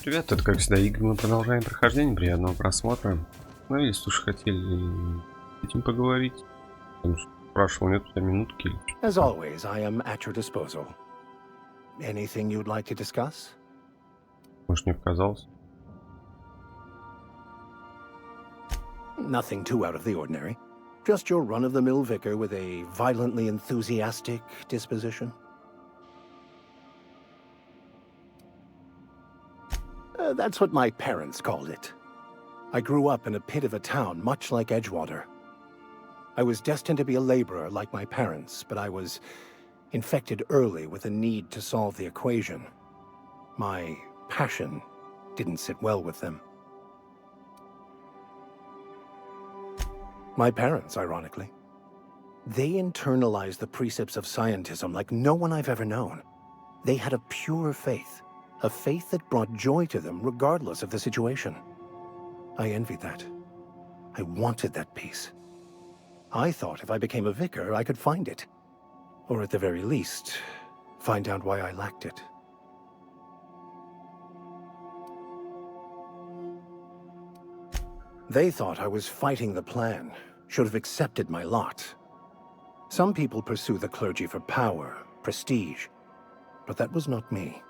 Привет, это как всегда игры, мы продолжаем прохождение, приятного просмотра. Ну, если уж хотели этим поговорить, потому что спрашивал, нет у тебя минутки или As что-то. always, I am at your disposal. Anything you'd like to discuss? Может, мне показалось. Nothing too out of the ordinary. Just your run-of-the-mill vicar with a violently enthusiastic disposition. That's what my parents called it. I grew up in a pit of a town much like Edgewater. I was destined to be a laborer like my parents, but I was infected early with a need to solve the equation. My passion didn't sit well with them. My parents, ironically. They internalized the precepts of scientism like no one I've ever known. They had a pure faith, a faith that brought joy to them regardless of the situation. I envied that. I wanted that peace. I thought if I became a vicar, I could find it. Or at the very least, find out why I lacked it. They thought I was fighting the plan, should have accepted my lot. Some people pursue the clergy for power, prestige, but that was not me.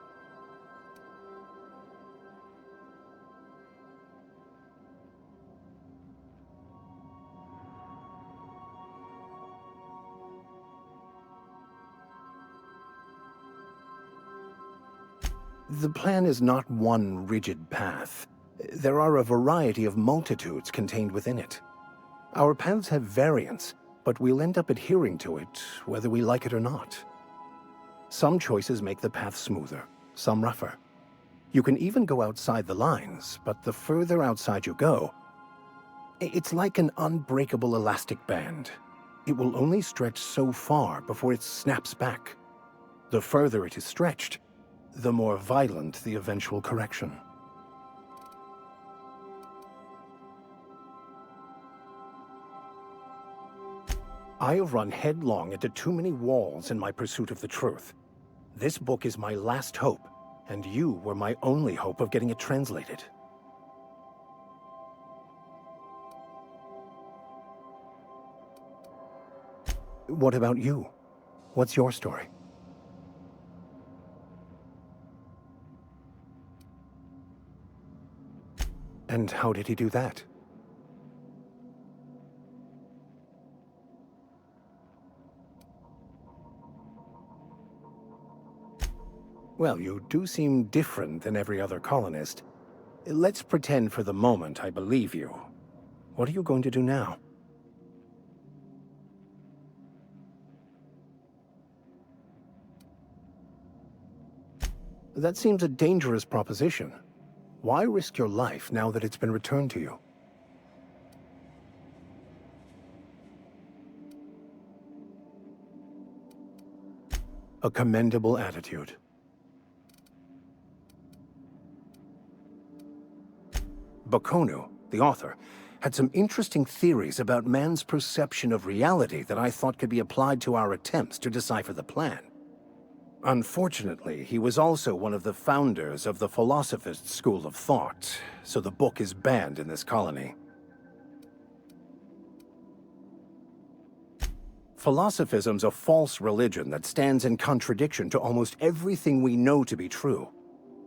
The plan is not one rigid path. There are a variety of multitudes contained within it. Our paths have variance, but we'll end up adhering to it, whether we like it or not. Some choices make the path smoother, some rougher. You can even go outside the lines, but the further outside you go, it's like an unbreakable elastic band. It will only stretch so far before it snaps back. The further it is stretched, the more violent the eventual correction. I have run headlong into too many walls in my pursuit of the truth. This book is my last hope, and you were my only hope of getting it translated. What about you? What's your story? And how did he do that? Well, you do seem different than every other colonist. Let's pretend for the moment I believe you. What are you going to do now? That seems a dangerous proposition. Why risk your life now that it's been returned to you? A commendable attitude. Bakonu, the author, had some interesting theories about man's perception of reality that I thought could be applied to our attempts to decipher the plan. Unfortunately, he was also one of the founders of the philosophist school of thought, so the book is banned in this colony. Philosophism's a false religion that stands in contradiction to almost everything we know to be true.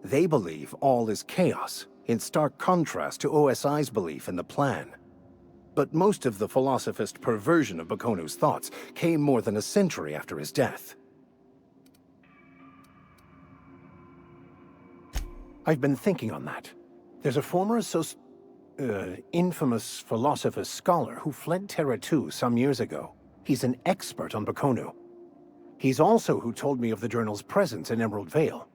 They believe all is chaos, in stark contrast to OSI's belief in the plan. But most of the philosophist perversion of Bakonu's thoughts came more than a century after his death. I've been thinking on that. There's a former infamous philosophist scholar who fled Terra 2 some years ago. He's an expert on Bakonu. He's also who told me of the journal's presence in Emerald Vale.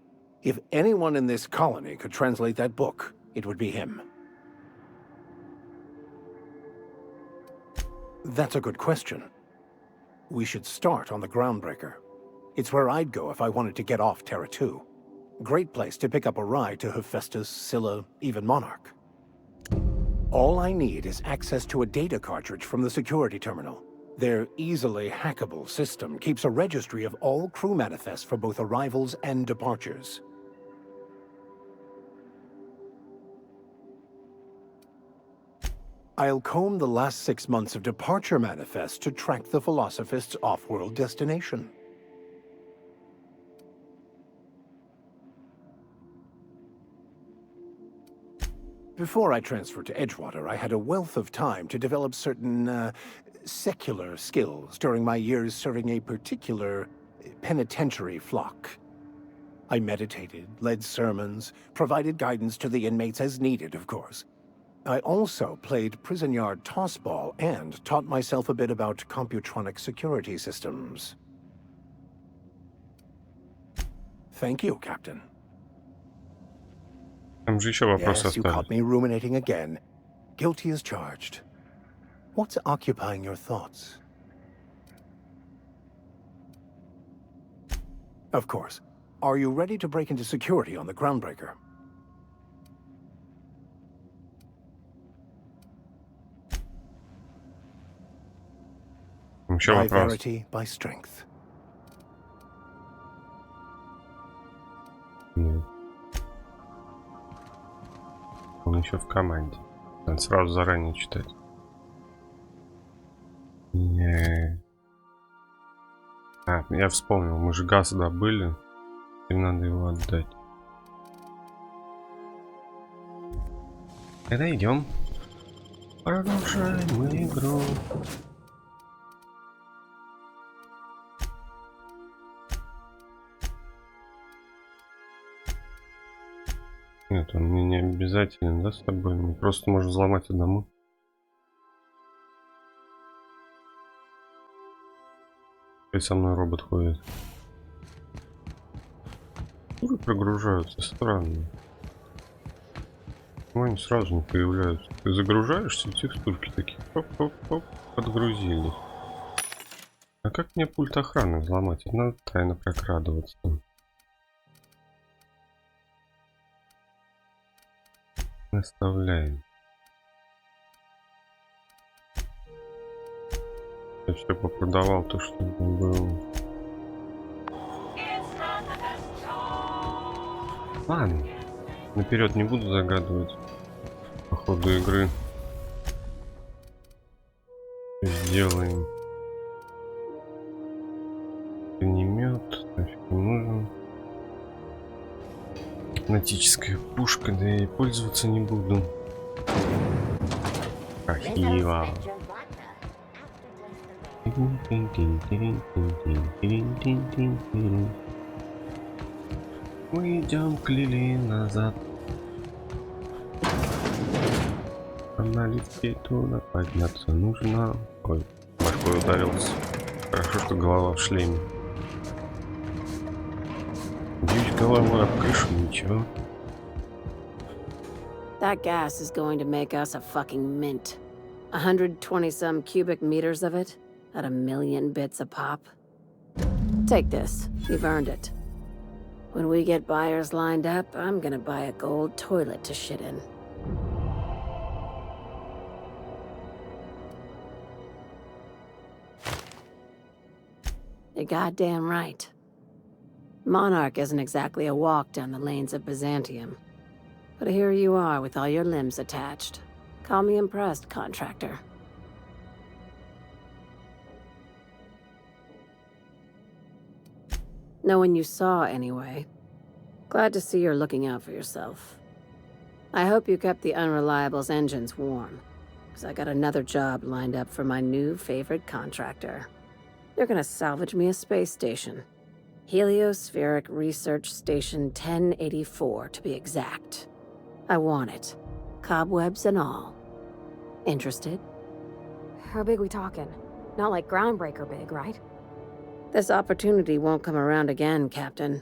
If anyone in this colony could translate that book, it would be him. That's a good question. We should start on the Groundbreaker. It's where I'd go if I wanted to get off Terra 2. Great place to pick up a ride to Hephaestus, Scylla, even Monarch. All I need is access to a data cartridge from the security terminal. Their easily hackable system keeps a registry of all crew manifests for both arrivals and departures. I'll comb the last 6 months of departure manifest to track the Philosophist's off-world destination. Before I transferred to Edgewater, I had a wealth of time to develop certain, secular skills during my years serving a particular penitentiary flock. I meditated, led sermons, provided guidance to the inmates as needed, of course. I also played prison yard tossball and taught myself a bit about computronic security systems. Thank you, Captain. Там же еще вопросы Yes, you остались. caught me ruminating again. Guilty as charged. What's occupying your thoughts? Of course. Are you ready to break into security on the Groundbreaker? Там еще By вопрос. verity, by strength. Нет. Он еще в команде. Надо сразу заранее читать. Не. А, я вспомнил, мы же газ добыли. И надо его отдать. Тогда идем. Продолжаем игру. Нет, он мне не обязательно, да, с тобой? Мне просто можно взломать одному. И со мной робот ходит. Тоже прогружаются, странно. Ну, они сразу не появляются. Ты загружаешься, и текстурки такие, хоп-хоп-хоп, подгрузили. А как мне пульт охраны взломать? Это надо тайно прокрадываться. Оставляем. Я все попродавал то, что было. Ладно. Наперед не буду загадывать по ходу игры. Сделаем. Огнемет. Нафиг не нужен. Гипнотическая пушка, да и пользоваться не буду. Красиво. Мы идем к Лили назад. На лифте туда подняться нужно. Ой, башкой ударился. Хорошо, что голова в шлеме. Бьюсь головой об крышу, ничего. That gas is going to make us a fucking mint. 120-some cubic meters of it, at 1,000,000 bits a pop. Take this. You've earned it. When we get buyers lined up, I'm gonna buy a gold toilet to shit in. You're goddamn right. Monarch isn't exactly a walk down the lanes of Byzantium. But here you are with all your limbs attached. Call me impressed, contractor. No one you saw, anyway. Glad to see you're looking out for yourself. I hope you kept the Unreliable's engines warm, because I got another job lined up for my new favorite contractor. They're gonna salvage me a space station. Heliospheric Research Station 1084, to be exact. I want it. Cobwebs and all. Interested? How big we talking? Not like groundbreaker big, right? This opportunity won't come around again, Captain.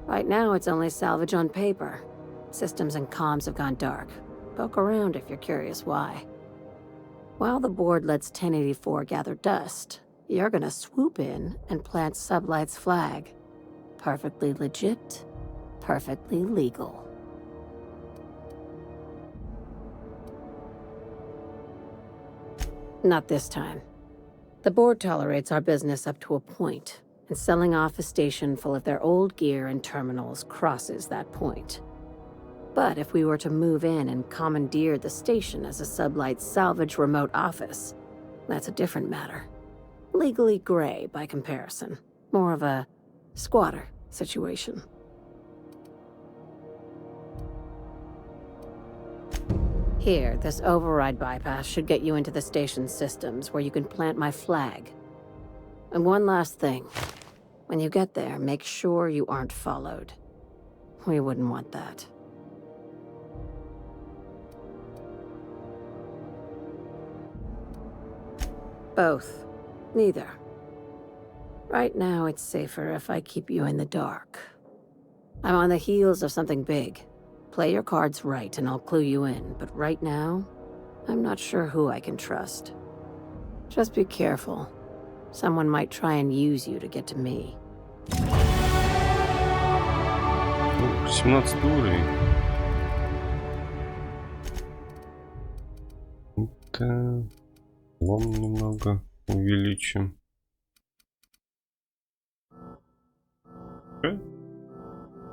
Right now, it's only salvage on paper. Systems and comms have gone dark. Poke around if you're curious why. While the board lets 1084 gather dust, you're gonna swoop in and plant Sublight's flag. Perfectly legit, perfectly legal. Not this time. The board tolerates our business up to a point, and selling off a station full of their old gear and terminals crosses that point. But if we were to move in and commandeer the station as a sublight salvage remote office, that's a different matter. Legally gray by comparison. More of a squatter situation. Here, this override bypass should get you into the station's systems where you can plant my flag. And one last thing. When you get there, make sure you aren't followed. We wouldn't want that. Both. Neither. Right now, it's safer if I keep you in the dark. I'm on the heels of something big. Play your cards right and I'll clue you in, but right now, I'm not sure who I can trust. Just be careful. Someone might try and use you to get to me. 17 уровень. Это... Лом немного увеличим.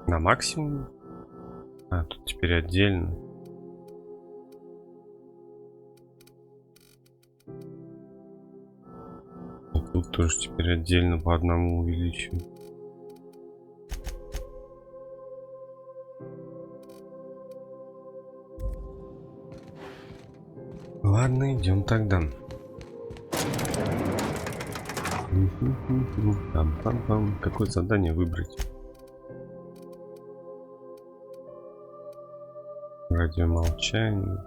На максимум? А, тут теперь отдельно. И тут тоже теперь отдельно по одному увеличим. Ладно, идем тогда. Какое задание выбрать? Радиомолчание.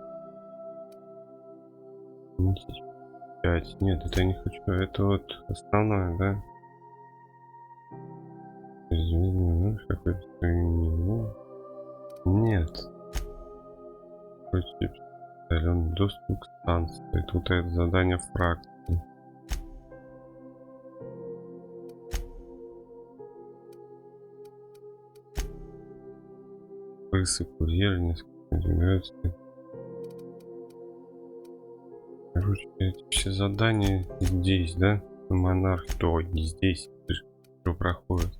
5. Нет, это я не хочу. Это вот основное, да? Нет. Удаленный доступ к станции. Тут это задание фракции. Крысы, курьеры, несколько двигаются. Короче, эти все задания здесь, да? Монарх, то не здесь. Что проходит?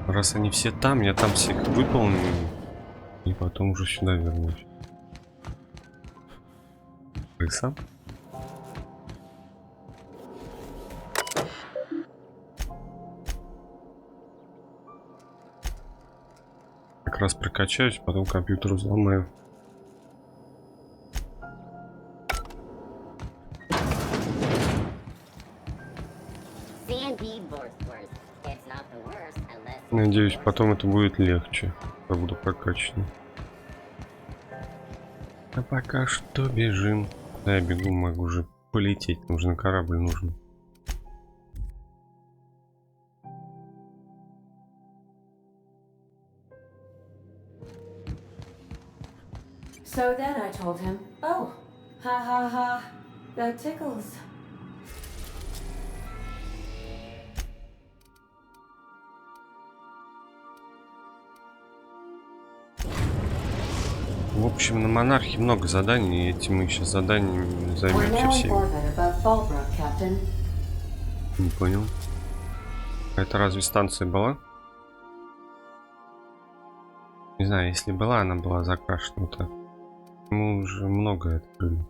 Раз они все там, я там всех выполню. И потом уже сюда вернусь. Крыса? Как раз прокачаюсь, потом компьютер взломаю. Надеюсь, потом это будет легче, когда буду прокачан. А пока что бежим. Да, я бегу, могу уже полететь. Нужно корабль, нужно. So then I told him, oh, ha ha ha, that tickles. В общем, на монархе много заданий, и этим мы сейчас заданиями займемся всеми. Не понял. А это разве станция была? Не знаю, если была, она была закрашена вот так. Мы уже много открыли.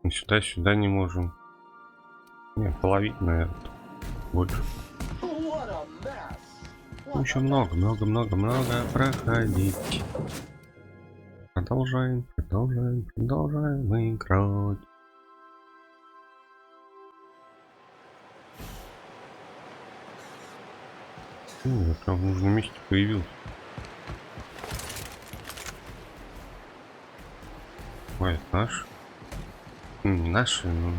Мы сюда не можем. Не, половина, наверное. Больше. Еще много проходить. Продолжаем играть. Я прям в нужном месте появился. Ой, это наш? Наши, ну,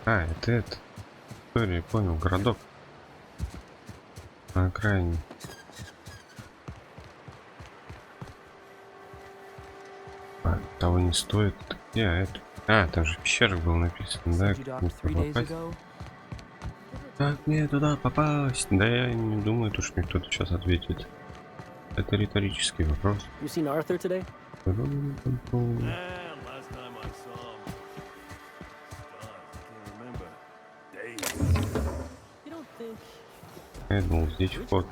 а, это. История, понял, городок. На окраине. А, того не стоит. Где это? А, там же пещера было написано, да? Как мне попасть? Как мне туда попасть? Да я не думаю, то, что мне кто-то сейчас ответит. Это риторический вопрос. Я думал, здесь вход.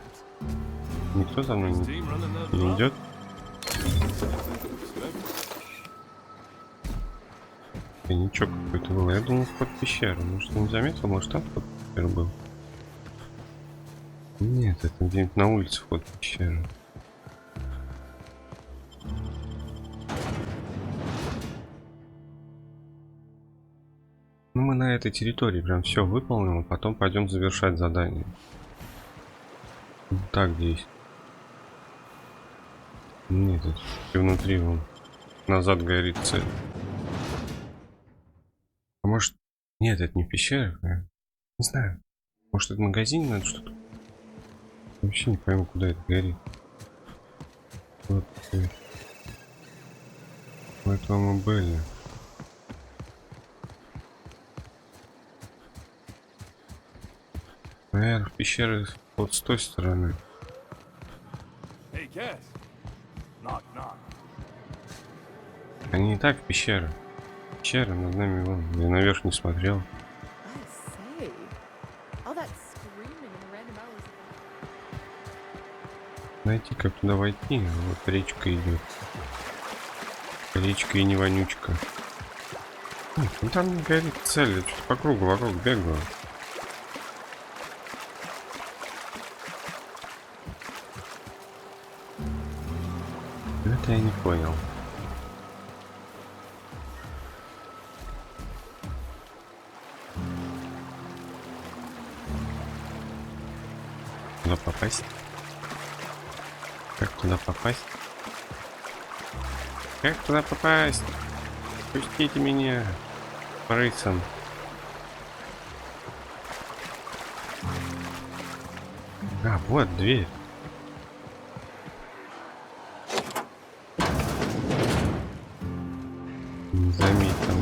Никто за мной не идет. Ничего какой-то был. Я думал, вход в пещеру. Может, не заметил? Может, там вход в пещеру был? Нет, это где-нибудь на улице вход в пещеру. Ну, мы на этой территории прям все выполним, а потом пойдем завершать задание. Так, здесь. Нет, это внутри вон. Назад горит цель. А может... Нет, это не пещера. Не знаю. Может, это магазин, надо что-то... Вообще не пойму, куда это горит. Вот. В этом мы были. Наверное, в пещеры вот с той стороны. Они и так в пещеры. Пещера над нами вон. Я наверх не смотрел. Найти, как туда войти. Вот речка идет. Речка и не вонючка. Ну там не горит цель. Я что-то по кругу вокруг бегаю. Это я не понял. Куда попасть? Как туда попасть? Как туда попасть? Пустите меня, рыцарь. А, вот дверь. Не заметил.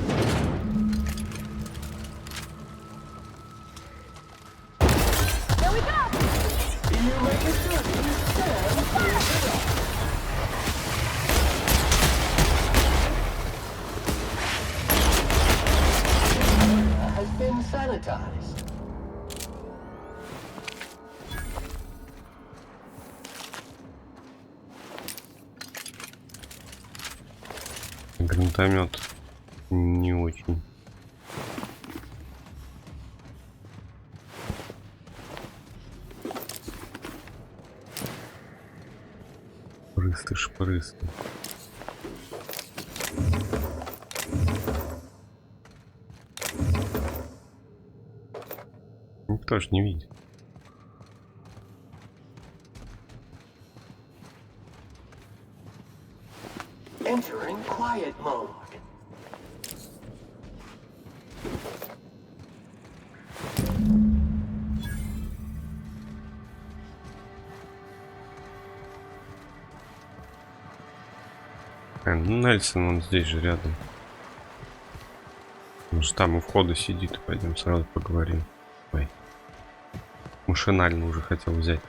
Гранатомет не очень. Шпрысты. Никто ж не видит. Entering quiet mode. Ну, Альцион, он здесь же рядом. Может, там у входа сидит. Пойдем сразу поговорим. Ой. Машинально уже хотел взять.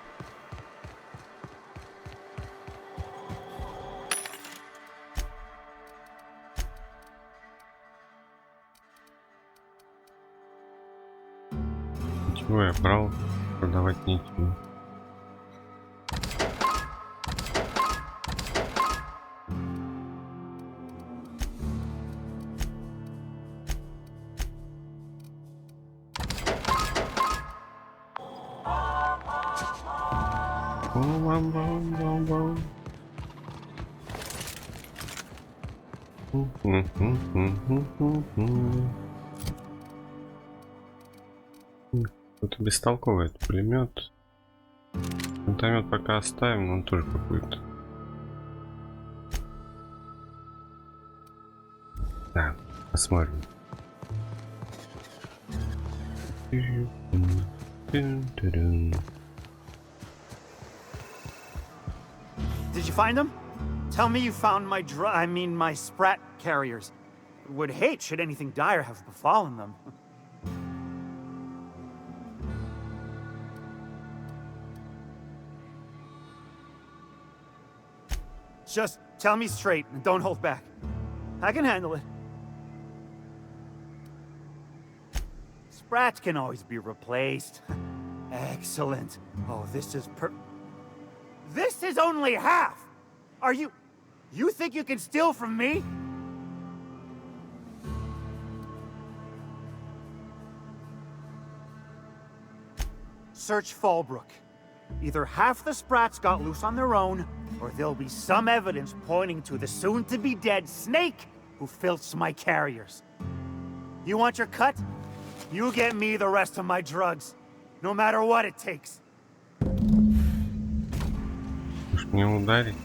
Чего я брал? Продавать нечего. Кто-то бестолковый, это пулемет. Гранатомет пока оставим, но он тоже какой-то. Да, посмотрим. Did you find them? Tell me you found my my sprat carriers. Would hate should anything dire have befallen them. Just tell me straight and don't hold back. I can handle it. Sprats can always be replaced. Excellent. Oh, this is This is only half! Are you... You think you can steal from me? Search Fallbrook. Either half the Sprats got loose on their own, or there'll be some evidence pointing to the soon-to-be-dead snake who filched my carriers. You want your cut? You get me the rest of my drugs, no matter what it takes. Может мне ударить?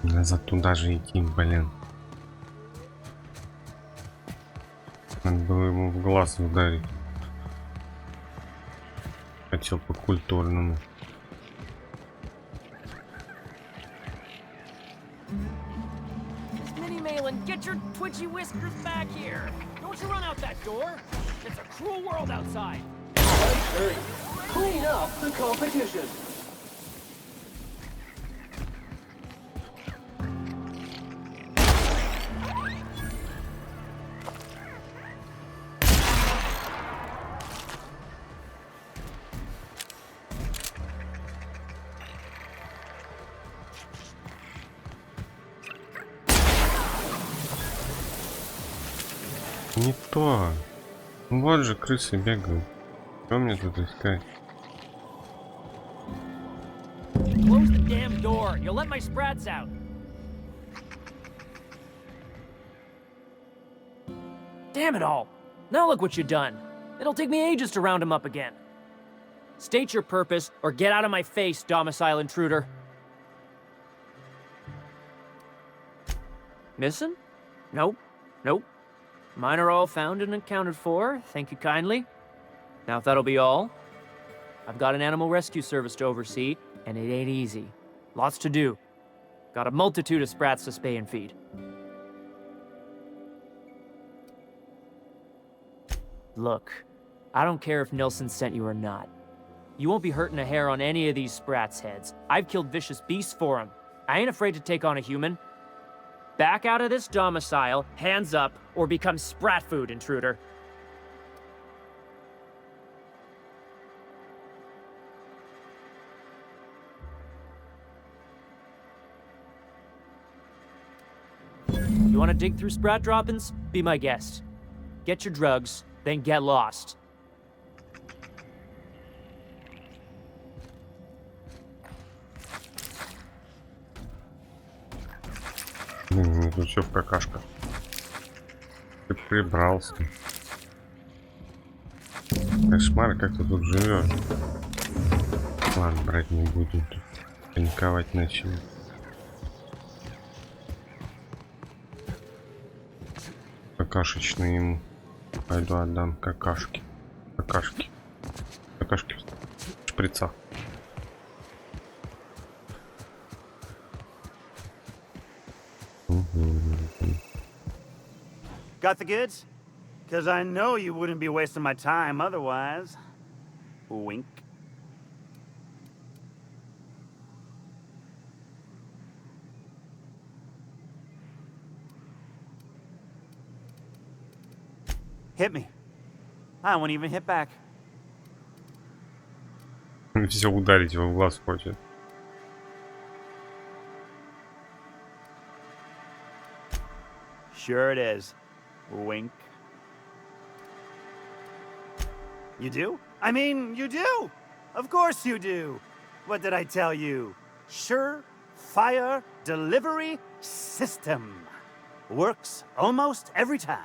Назад туда же идти, блин. Надо было ему в глаз ударить. Хотел по-культурному. Get your twitchy whiskers back here! Don't you run out that door! It's a cruel world outside! Clean up the competition. Не то. Вот же крысы бегают. Что мне тут искать? Close the damn door. You'll let my sprats out. Damn it all. Now look what you've done. It'll take me ages to round him up again. State your purpose or get out of my face, domicile intruder. Missing? Nope. Nope. Mine are all found and accounted for, thank you kindly. Now if that'll be all, I've got an animal rescue service to oversee, and it ain't easy. Lots to do. Got a multitude of sprats to spay and feed. Look, I don't care if Nilsson sent you or not. You won't be hurting a hair on any of these sprats' heads. I've killed vicious beasts for them. I ain't afraid to take on a human. Back out of this domicile, hands up, or become sprat food, intruder. You want to dig through sprat droppings? Be my guest. Get your drugs, then get lost. Тут все в какашках. Ты прибрался. Кошмар, как ты тут живешь. Ладно, брать не будем. Тут паниковать начали. Какашечный ему. Пойду отдам какашки. Какашки. Какашки в шприцах. Got the goods? Because I know you wouldn't be wasting my time otherwise. Wink. Hit me. I won't even hit back. Все ударить его в глаз хочет. Sure it is. Wink. You do? I mean, you do! Of course you do! What did I tell you? Sure-fire delivery system. Works almost every time.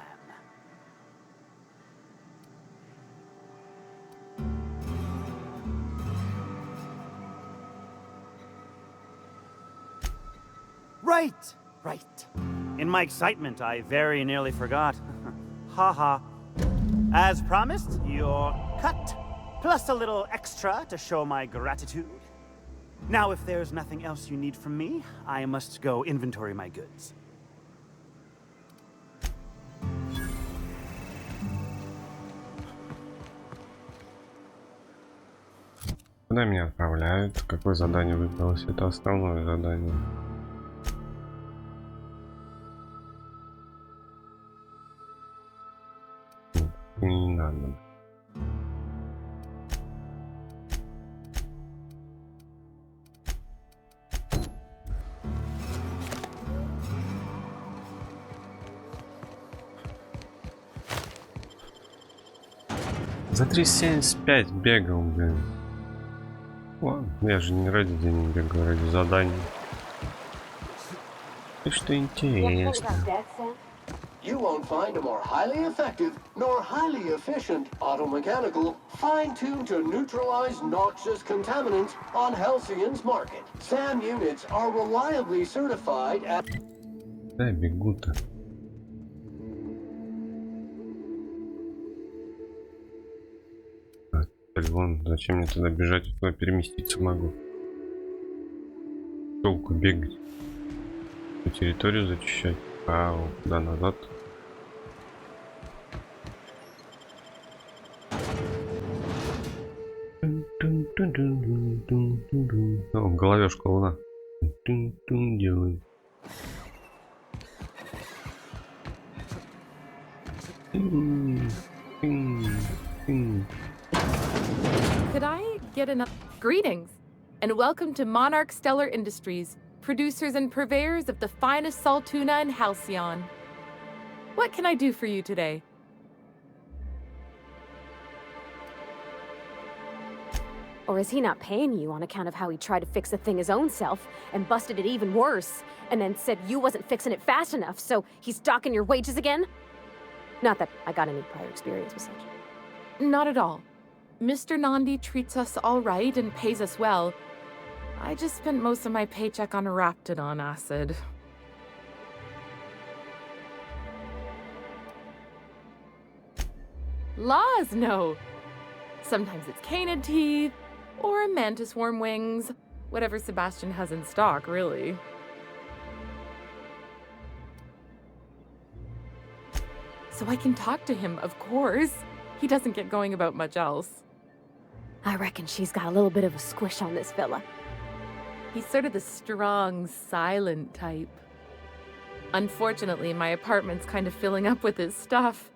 Right, right. In my excitement, I very nearly forgot. Ha ha. As promised, your cut, plus a little extra to show my gratitude. Now, if there's nothing else you need from me, I must go inventory my goods. Куда меня отправляют? Какое задание выбралось? Это основное задание. Не надо. За 3,75 бегал, блин. Ладно, я же не ради денег бегаю, ради заданий. И что интересно. You won't find a more highly effective nor highly efficient automechanical fine-tuned to neutralize noxious contaminants on Halcyon's market. SAM units are reliably certified at... Да, бегу-то. Вон, зачем мне туда бежать? Туда переместиться могу. Толку бегать. По территорию зачищать. Ау, куда назад? О, головешка луна. Делай. Could I get enough? Greetings, and welcome to Monarch Stellar Industries, producers and purveyors of the finest salt tuna in Halcyon. What can I do for you today? Or is he not paying you on account of how he tried to fix the thing his own self and busted it even worse, and then said you wasn't fixing it fast enough, so he's docking your wages again? Not that I got any prior experience with such. Not at all. Mr. Nandi treats us all right and pays us well. I just spent most of my paycheck on Raptidon acid. Laws, no. Sometimes it's canid teeth, or mantis worm wings. Whatever Sebastian has in stock, really. So I can talk to him, of course. He doesn't get going about much else. I reckon she's got a little bit of a squish on this fella. He's sort of the strong, silent type. Unfortunately, my apartment's kind of filling up with his stuff.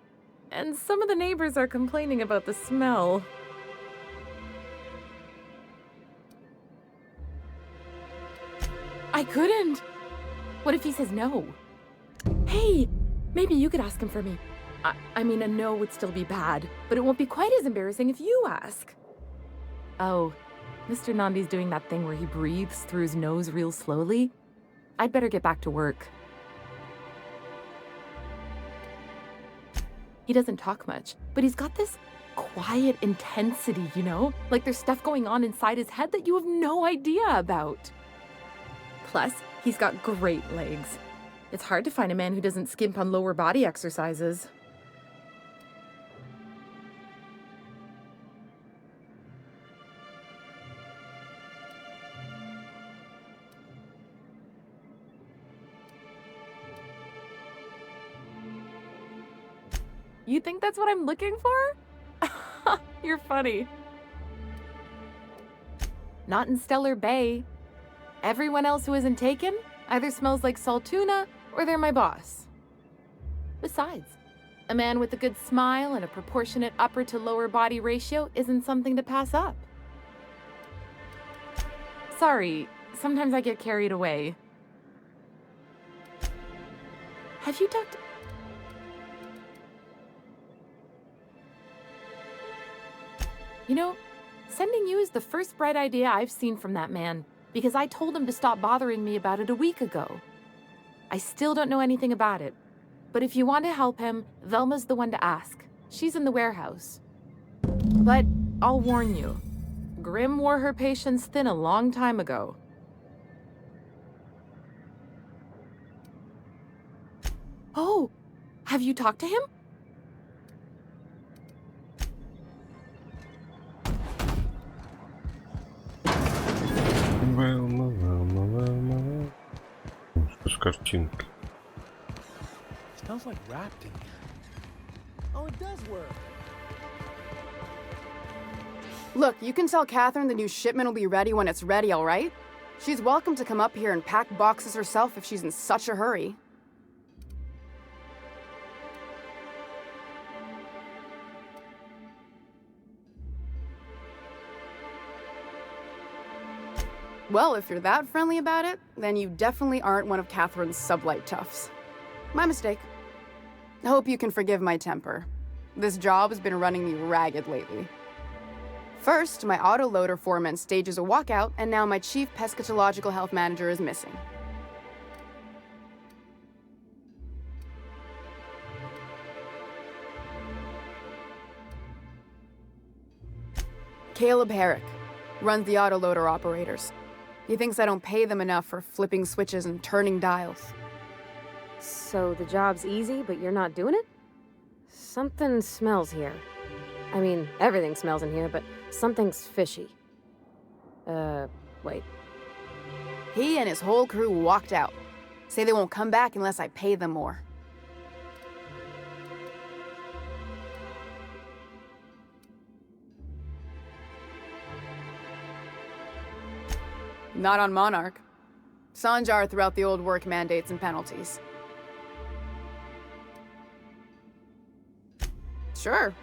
And some of the neighbors are complaining about the smell. I couldn't! What if he says no? Hey, maybe you could ask him for me. I mean, a no would still be bad, but it won't be quite as embarrassing if you ask. Oh, Mr. Nandi's doing that thing where he breathes through his nose real slowly. I'd better get back to work. He doesn't talk much, but he's got this quiet intensity, you know? Like there's stuff going on inside his head that you have no idea about. Plus, he's got great legs. It's hard to find a man who doesn't skimp on lower body exercises. You think that's what I'm looking for? You're funny. Not in Stellar Bay. Everyone else who isn't taken either smells like salt tuna or they're my boss. Besides, a man with a good smile and a proportionate upper to lower body ratio isn't something to pass up. Sorry, sometimes I get carried away. Have you talked... You know, sending you is the first bright idea I've seen from that man, because I told him to stop bothering me about it a week ago. I still don't know anything about it, but if you want to help him, Velma's the one to ask. She's in the warehouse. But I'll warn you, Grimm wore her patience thin a long time ago. Oh, have you talked to him? Велма. Что с картинкой? Smells like wrapped in here. Oh, it does work. Look, you can tell Catherine the new shipment will be ready when it's ready, all right? She's welcome to come up here and pack boxes herself if she's in such a hurry. Well, if you're that friendly about it, then you definitely aren't one of Catherine's sublight toughs. My mistake. I hope you can forgive my temper. This job has been running me ragged lately. First, my autoloader foreman stages a walkout, and now my chief pescatological health manager is missing. Caleb Herrick runs the autoloader operators. He thinks I don't pay them enough for flipping switches and turning dials. So the job's easy, but you're not doing it? Something smells here. I mean, everything smells in here, but something's fishy. Wait. He and his whole crew walked out. Say they won't come back unless I pay them more. Not on Monarch. Sanjar threw out the old work mandates and penalties. Sure,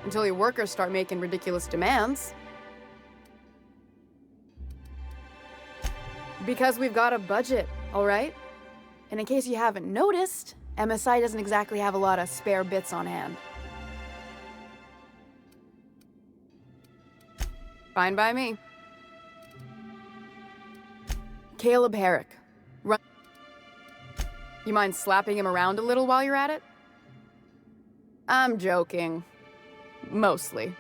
until your workers start making ridiculous demands. Because we've got a budget, all right? And in case you haven't noticed, MSI doesn't exactly have a lot of spare bits on hand. Fine by me. Caleb Herrick. Run. You mind slapping him around a little while you're at it? I'm joking. Mostly.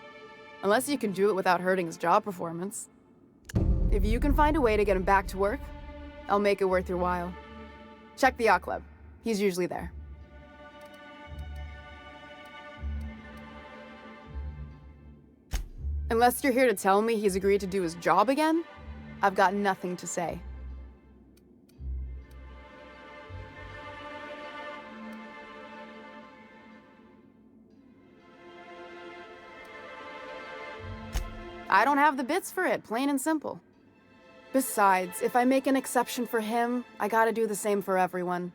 Unless you can do it without hurting his job performance. If you can find a way to get him back to work, I'll make it worth your while. Check the yacht club. He's usually there. Unless you're here to tell me he's agreed to do his job again, I've got nothing to say. I don't have the bits for it, plain and simple. Besides, if I make an exception for him, I gotta do the same for everyone.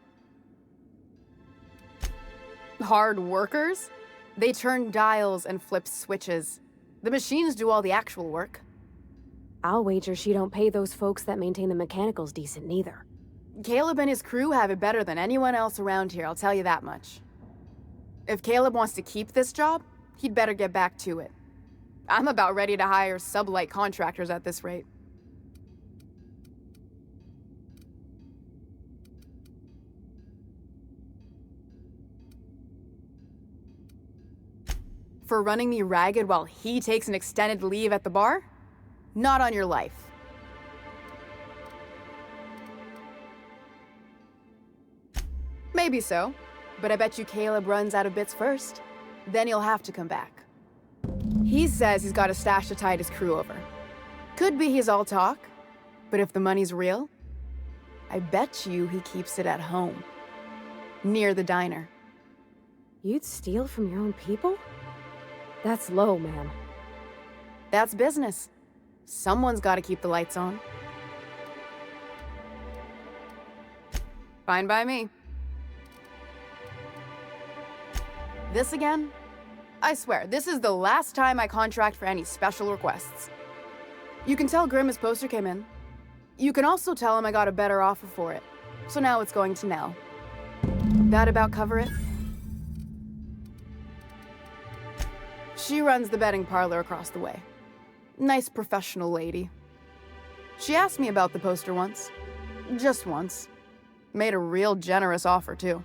Hard workers? They turn dials and flip switches. The machines do all the actual work. I'll wager she don't pay those folks that maintain the mechanicals decent neither. Caleb and his crew have it better than anyone else around here, I'll tell you that much. If Caleb wants to keep this job, he'd better get back to it. I'm about ready to hire sublight contractors at this rate. For running me ragged while he takes an extended leave at the bar? Not on your life. Maybe so, but I bet you Caleb runs out of bits first. Then he'll have to come back. He says he's got a stash to tide his crew over. Could be he's all talk, but if the money's real, I bet you he keeps it at home. Near the diner. You'd steal from your own people? That's low, man. That's business. Someone's got to keep the lights on. Fine by me. This again? I swear, this is the last time I contract for any special requests. You can tell Grimm his poster came in. You can also tell him I got a better offer for it. So now it's going to Nell. That about cover it? She runs the betting parlor across the way. Nice professional lady. She asked me about the poster once. Just once. Made a real generous offer, too.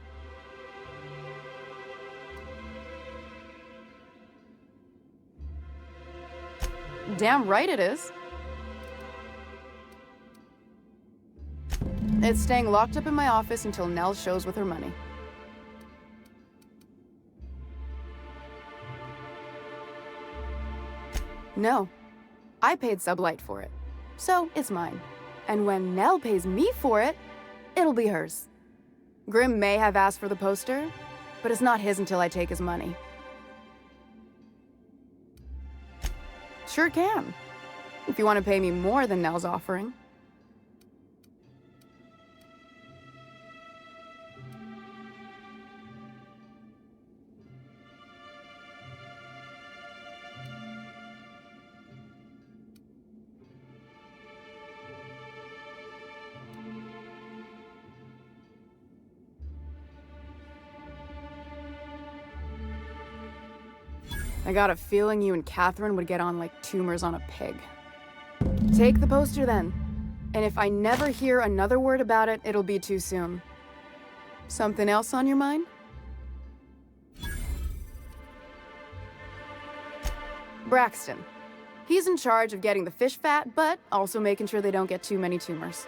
Damn right it is. It's staying locked up in my office until Nell shows with her money. No. I paid Sublight for it. So, it's mine. And when Nell pays me for it, it'll be hers. Grimm may have asked for the poster, but it's not his until I take his money. Sure can. If you want to pay me more than Nell's offering. I got a feeling you and Catherine would get on like tumors on a pig. Take the poster then. And if I never hear another word about it, it'll be too soon. Something else on your mind? Braxton. He's in charge of getting the fish fat, but also making sure they don't get too many tumors.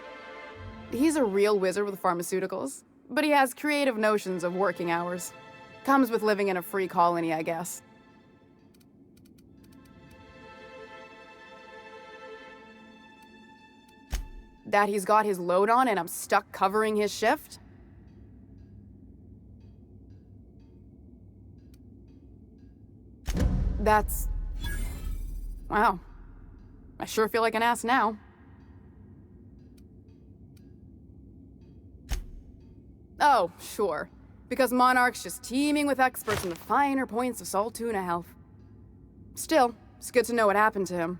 He's a real wizard with pharmaceuticals, but he has creative notions of working hours. Comes with living in a free colony, I guess. That he's got his load on and I'm stuck covering his shift? That's... Wow. I sure feel like an ass now. Oh, sure. Because Monarch's just teeming with experts in the finer points of salt tuna health. Still, it's good to know what happened to him.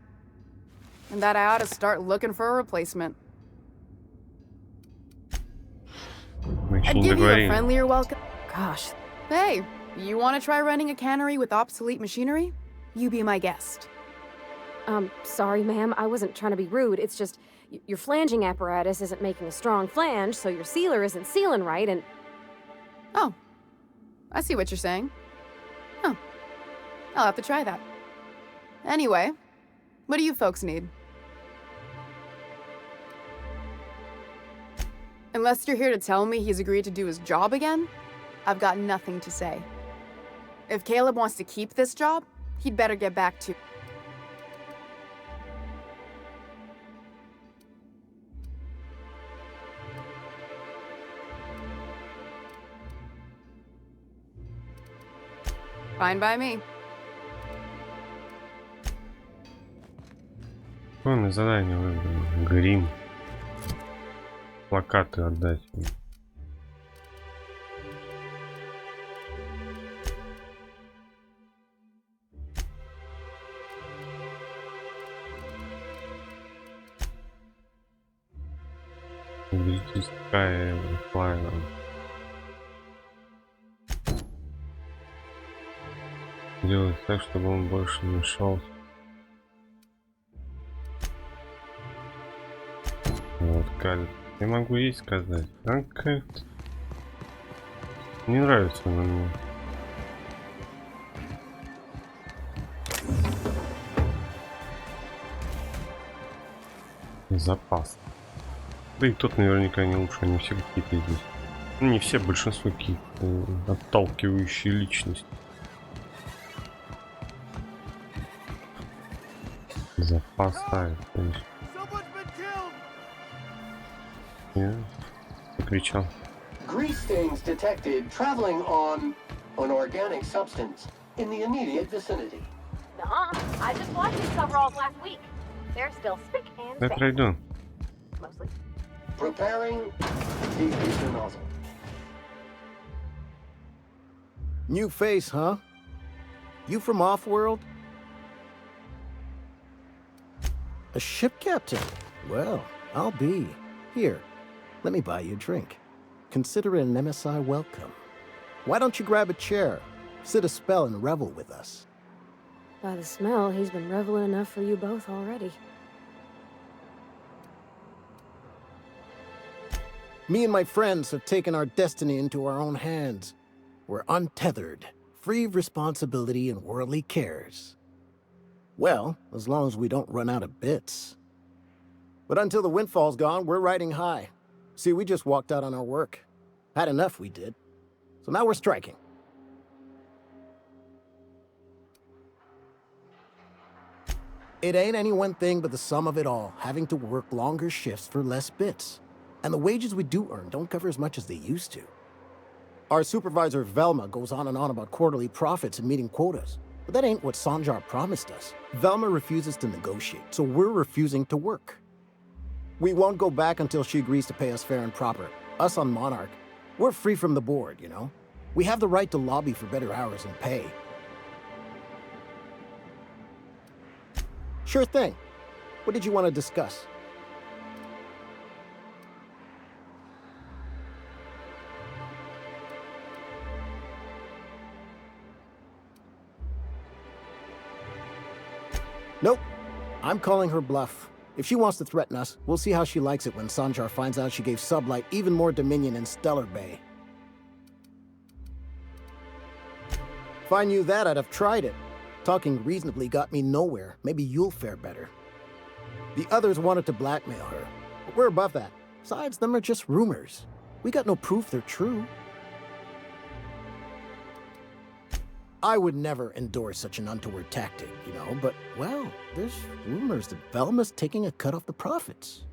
And that I ought to start looking for a replacement. I'd give you a friendlier welcome. Gosh. Hey, you want to try running a cannery with obsolete machinery? You be my guest. Sorry, ma'am. I wasn't trying to be rude. It's just, your flanging apparatus isn't making a strong flange, so your sealer isn't sealing right, and... Oh. I see what you're saying. Huh. I'll have to try that. Anyway, what do you folks need? Unless you're here to tell me he's agreed to do his job again, I've got nothing to say. If Caleb wants to keep this job, he'd better get back to... Fine by me. Какое задание выбрано? Грим. Плакаты отдать. Критическая файла. Делать так, чтобы он больше не мешался. Вот, Калит. Я могу ей сказать. А как-то не нравится она мне. Запас. Да и тот наверняка не лучше, они все какие-то здесь. Ну, не все, большинство какие-то отталкивающие личности. Запас ставит, конечно. Я закричал. Grease stains detected traveling on an organic substance in the immediate vicinity. I just watched these coveralls last week. They're still spick and Я пройду. Mostly. Preparing defeater nozzle. New face, huh? You from Offworld? A ship captain? Well, I'll be. Here, let me buy you a drink. Consider it an MSI welcome. Why don't you grab a chair, sit a spell and revel with us? By the smell, he's been reveling enough for you both already. Me and my friends have taken our destiny into our own hands. We're untethered, free of responsibility and worldly cares. Well, as long as we don't run out of bits. But until the windfall's gone, we're riding high. See, we just walked out on our work. Had enough, we did. So now we're striking. It ain't any one thing but the sum of it all, having to work longer shifts for less bits. And the wages we do earn don't cover as much as they used to. Our supervisor, Velma, goes on and on about quarterly profits and meeting quotas. But that ain't what Sanjar promised us. Velma refuses to negotiate, so we're refusing to work. We won't go back until she agrees to pay us fair and proper. Us on Monarch. We're free from the board, you know? We have the right to lobby for better hours and pay. Sure thing. What did you want to discuss? Nope. I'm calling her bluff. If she wants to threaten us, we'll see how she likes it when Sanjar finds out she gave Sublight even more dominion in Stellar Bay. If I knew that, I'd have tried it. Talking reasonably got me nowhere. Maybe you'll fare better. The others wanted to blackmail her, but we're above that. Besides, them are just rumors. We got no proof they're true. I would never endorse such an untoward tactic, you know, but, well, there's rumors that Velma's taking a cut off the profits.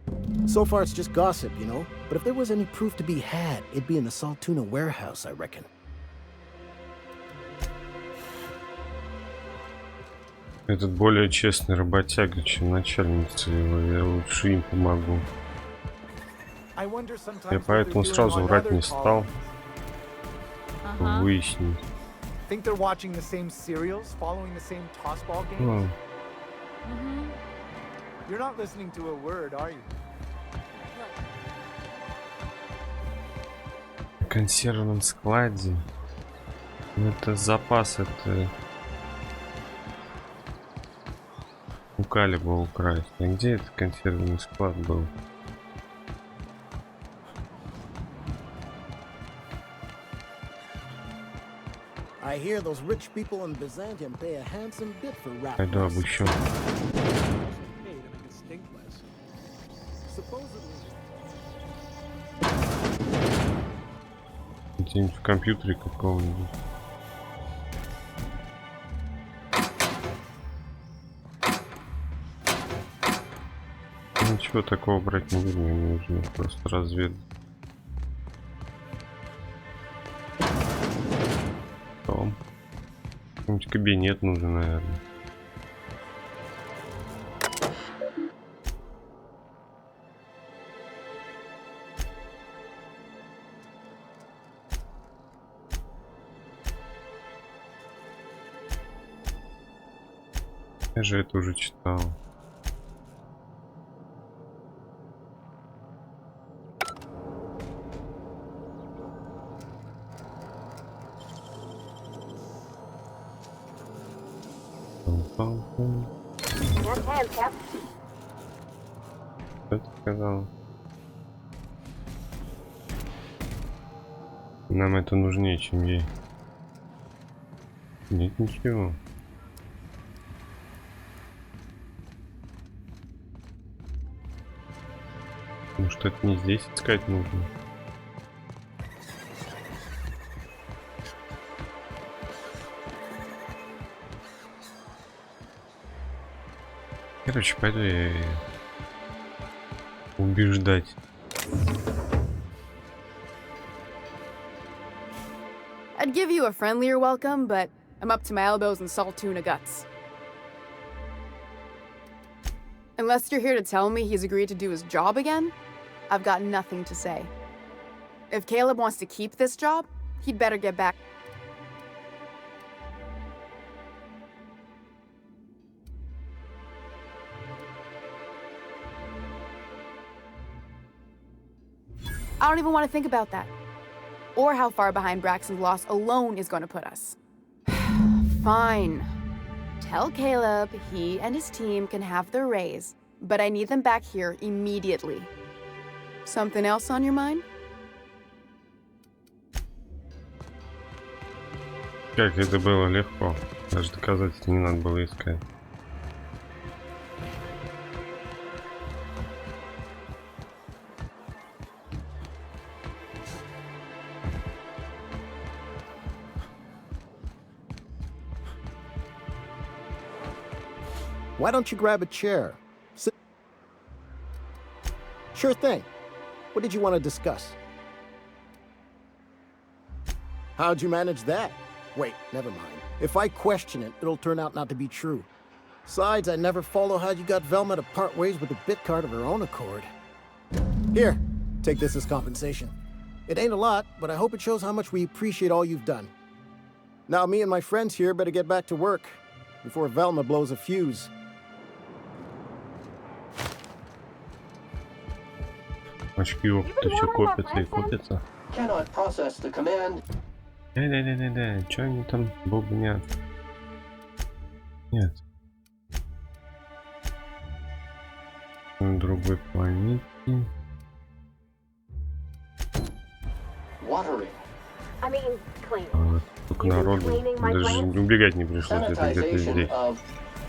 So far, it's just gossip, you know, but if there was any proof to be had, it'd be in the Saltuna warehouse, I reckon. Этот более честный работяга, чем начальница его. Я лучше им помогу. Я поэтому сразу врать не стал. Выяснить. Think they're watching the same serials, following the same tossball games? You're not listening to a word, are you? В консервном складе. Это запас, это... У Калиба украсть. А где этот консервный склад был? I hear those rich people in Byzantium pay a handsome bit for rap. Пойду обучу. Где-нибудь в компьютере какого-нибудь. Ничего такого брать не буду, мне нужно просто разведать. Какой-нибудь кабинет нужен, наверное. Я же это уже читал. Что ты сказал? Нам это нужнее, чем ей. Нет ничего. Может, это не здесь искать нужно? Короче, пойду я убеждать. I'd give you a friendlier welcome, but I'm up to my elbows in salt tuna guts. Unless you're here to tell me he's agreed to do his job again, I've got nothing to say. If Caleb wants to keep this job, he'd better get back. I don't even want to think about that. Or how far behind Braxton's loss alone is going to put us. Fine. Tell Caleb he and his team can have their raise, but I need them back here immediately. Something else on your mind? Как это было легко. Даже доказательств не надо было искать. Why don't you grab a chair? Sit. Sure thing. What did you want to discuss? How'd you manage that? Wait, never mind. If I question it, it'll turn out not to be true. Besides, I never follow how you got Velma to part ways with a bit card of her own accord. Here, take this as compensation. It ain't a lot, but I hope it shows how much we appreciate all you've done. Now, me and my friends here better get back to work before Velma blows a fuse. Очки опыта все копятся и копятся. Cannot process the command. Да, что они там бубнят? Нет. На другой планете. Watering. I mean, clean. Только народу. Даже убегать не пришлось. Это где-то Sanitization здесь. of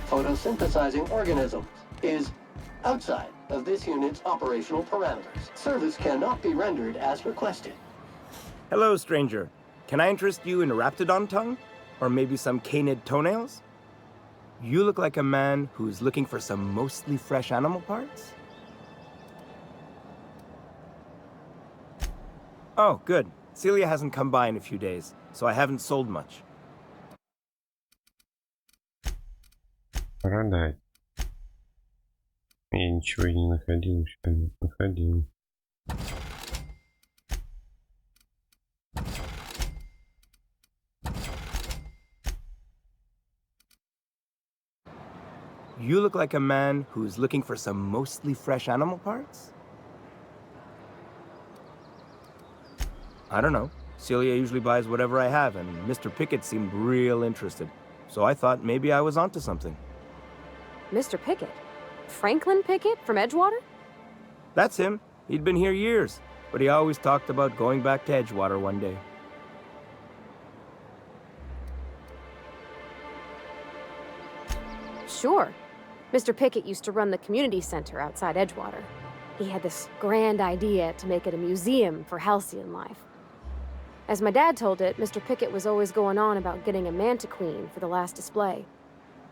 photosynthesizing organisms is outside of this unit's operational parameters. Service cannot be rendered as requested. Hello, stranger. Can I interest you in raptidon tongue? Or maybe some canid toenails? You look like a man who's looking for some mostly fresh animal parts? Oh, good. Celia hasn't come by in a few days, so I haven't sold much. Продать. Я ничего и не находил, еще не находил. You look like a man who's looking for some mostly fresh animal parts? I don't know. Celia usually buys whatever I have, and Mr. Pickett seemed real interested. So I thought maybe I was onto something. Mr. Pickett? Franklin Pickett from Edgewater? That's him. He'd been here years, but he always talked about going back to Edgewater one day. Sure. Mr. Pickett used to run the community center outside Edgewater. He had this grand idea to make it a museum for halcyon life. As my dad told it, Mr. Pickett was always going on about getting a manta queen for the last display.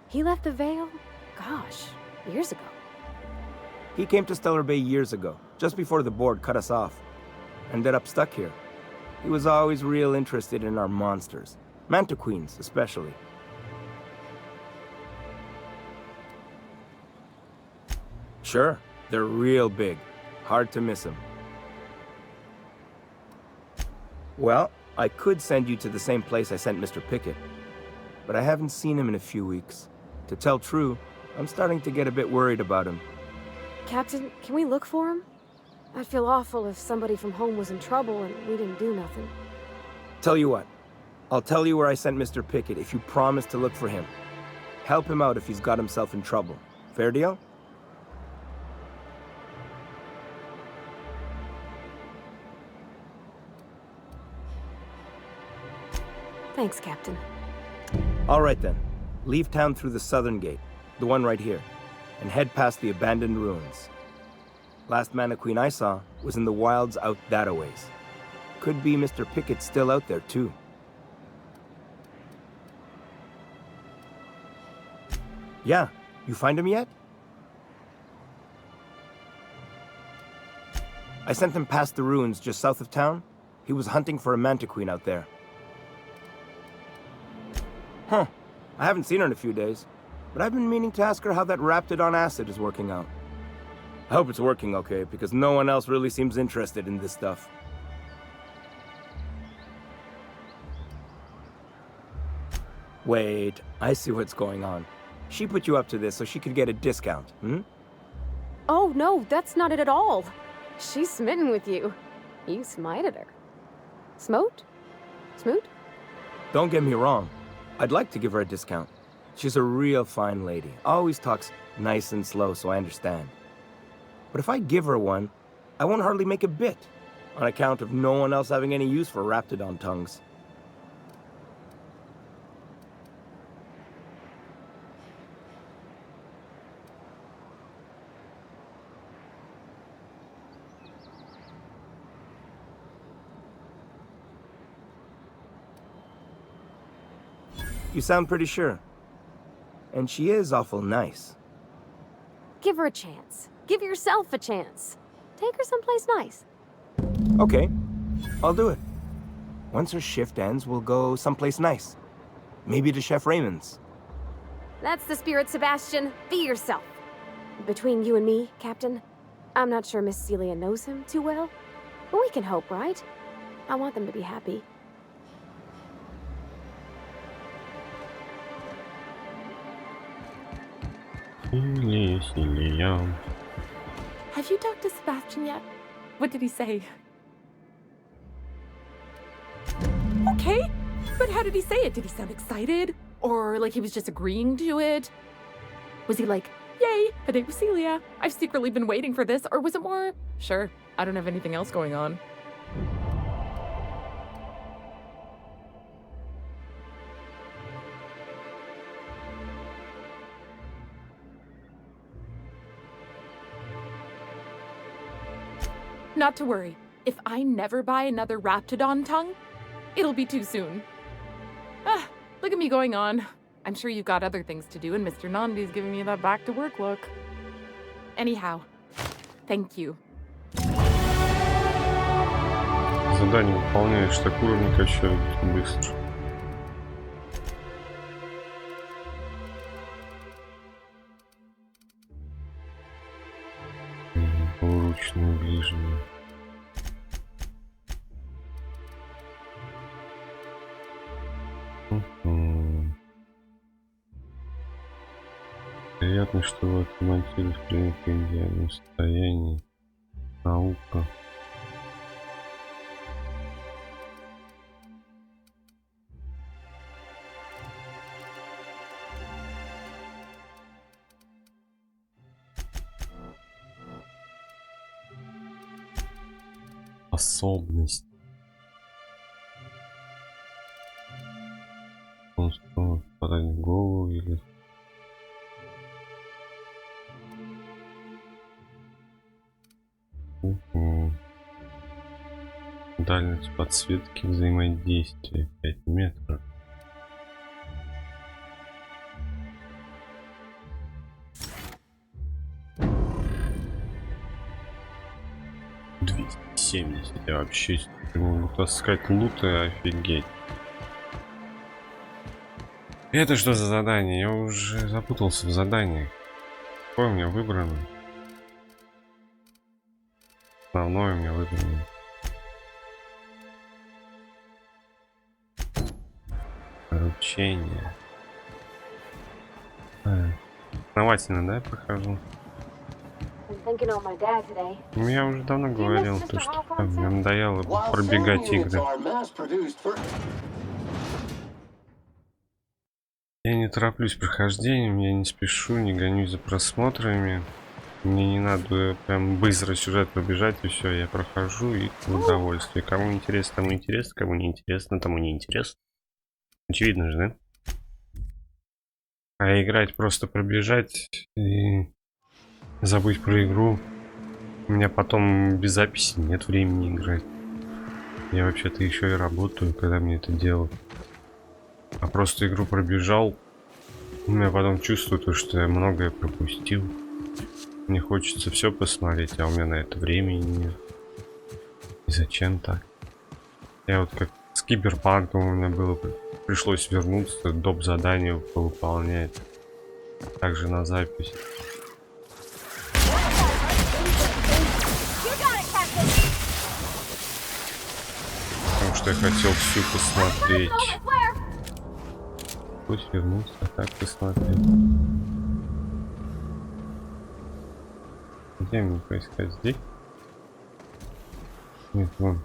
He left the Vale, gosh, years ago. He came to Stellar Bay years ago, just before the board cut us off. Ended up stuck here. He was always real interested in our monsters. Manta queens, especially. Sure, they're real big. Hard to miss them. Well, I could send you to the same place I sent Mr. Pickett. But I haven't seen him in a few weeks. To tell true, I'm starting to get a bit worried about him. Captain, can we look for him? I'd feel awful if somebody from home was in trouble and we didn't do nothing. Tell you what, I'll tell you where I sent Mr. Pickett if you promise to look for him. Help him out if he's got himself in trouble. Fair deal? Thanks, Captain. All right then. Leave town through the southern gate, the one right here, and head past the abandoned ruins. Last Mana Queen I saw was in the wilds out that-a-ways. Could be Mr. Pickett still out there, too. Yeah, you find him yet? I sent him past the ruins just south of town. He was hunting for a manta queen out there. Huh. I haven't seen her in a few days, but I've been meaning to ask her how that raptidon acid is working out. I hope it's working okay, because no one else really seems interested in this stuff. Wait, I see what's going on. She put you up to this so she could get a discount, hmm? Oh, no, that's not it at all. She's smitten with you. You smited her. Smote? Smoot? Don't get me wrong. I'd like to give her a discount. She's a real fine lady. Always talks nice and slow, so I understand. But if I give her one, I won't hardly make a bit, on account of no one else having any use for raptidon tongues. You sound pretty sure. And she is awful nice. Give her a chance. Give yourself a chance. Take her someplace nice. Okay, I'll do it. Once her shift ends, we'll go someplace nice. Maybe to Chef Raymond's. That's the spirit, Sebastian. Be yourself. Between you and me, Captain, I'm not sure Miss Celia knows him too well. But we can hope, right? I want them to be happy. Have you talked to Sebastian yet? What did he say? Okay, but how did he say it? Did he sound excited? Or like he was just agreeing to it? Was he like Yay! A date with Celia. I've secretly been waiting for this, or was it more? Sure, I don't have anything else going on. Not to worry. If I never buy another Raptidon tongue, it'll be too soon. Ah, look at me going on. I'm sure you've got other things to do, and Mr. Nandi's giving me that back-to-work look. Anyhow, thank you. Задание выполняешь, так уровни качают быстро. Уручные ближние. Приятно, что вы отремонтировали в принятом идеальном состоянии. Наука. Способность. Он снова подать в голову или... Дальность подсветки взаимодействия 5 метров. Я вообще могу таскать лут и офигеть. Это что за задание? Я уже запутался в задании. Какое у меня выбрано? Основное у меня выбрано. Поручение. Основательно, да, я прохожу? Ну, я уже давно говорил, то, что мне надоело пробегать игры. Я не тороплюсь прохождением, я не спешу, не гонюсь за просмотрами. Мне не надо прям быстро сюжет пробежать, и все, я прохожу и в удовольствие. Кому интересно, тому интересно, кому не интересно, тому не интересно. Очевидно же, да? А играть, просто пробежать и забыть про игру. У меня потом без записи нет времени играть. Я вообще-то еще и работаю, когда мне это делать. А просто игру пробежал. У меня потом чувствую то, что я многое пропустил. Мне хочется все посмотреть, а у меня на это времени нет. И зачем так? Я вот как с Киберпанком у меня было, пришлось вернуться, доп. Задание повыполнять. Также на запись. Потому что я хотел всю посмотреть. Пусть вернуться, а так посмотреть. Где мне поискать? Здесь? Нет, вон.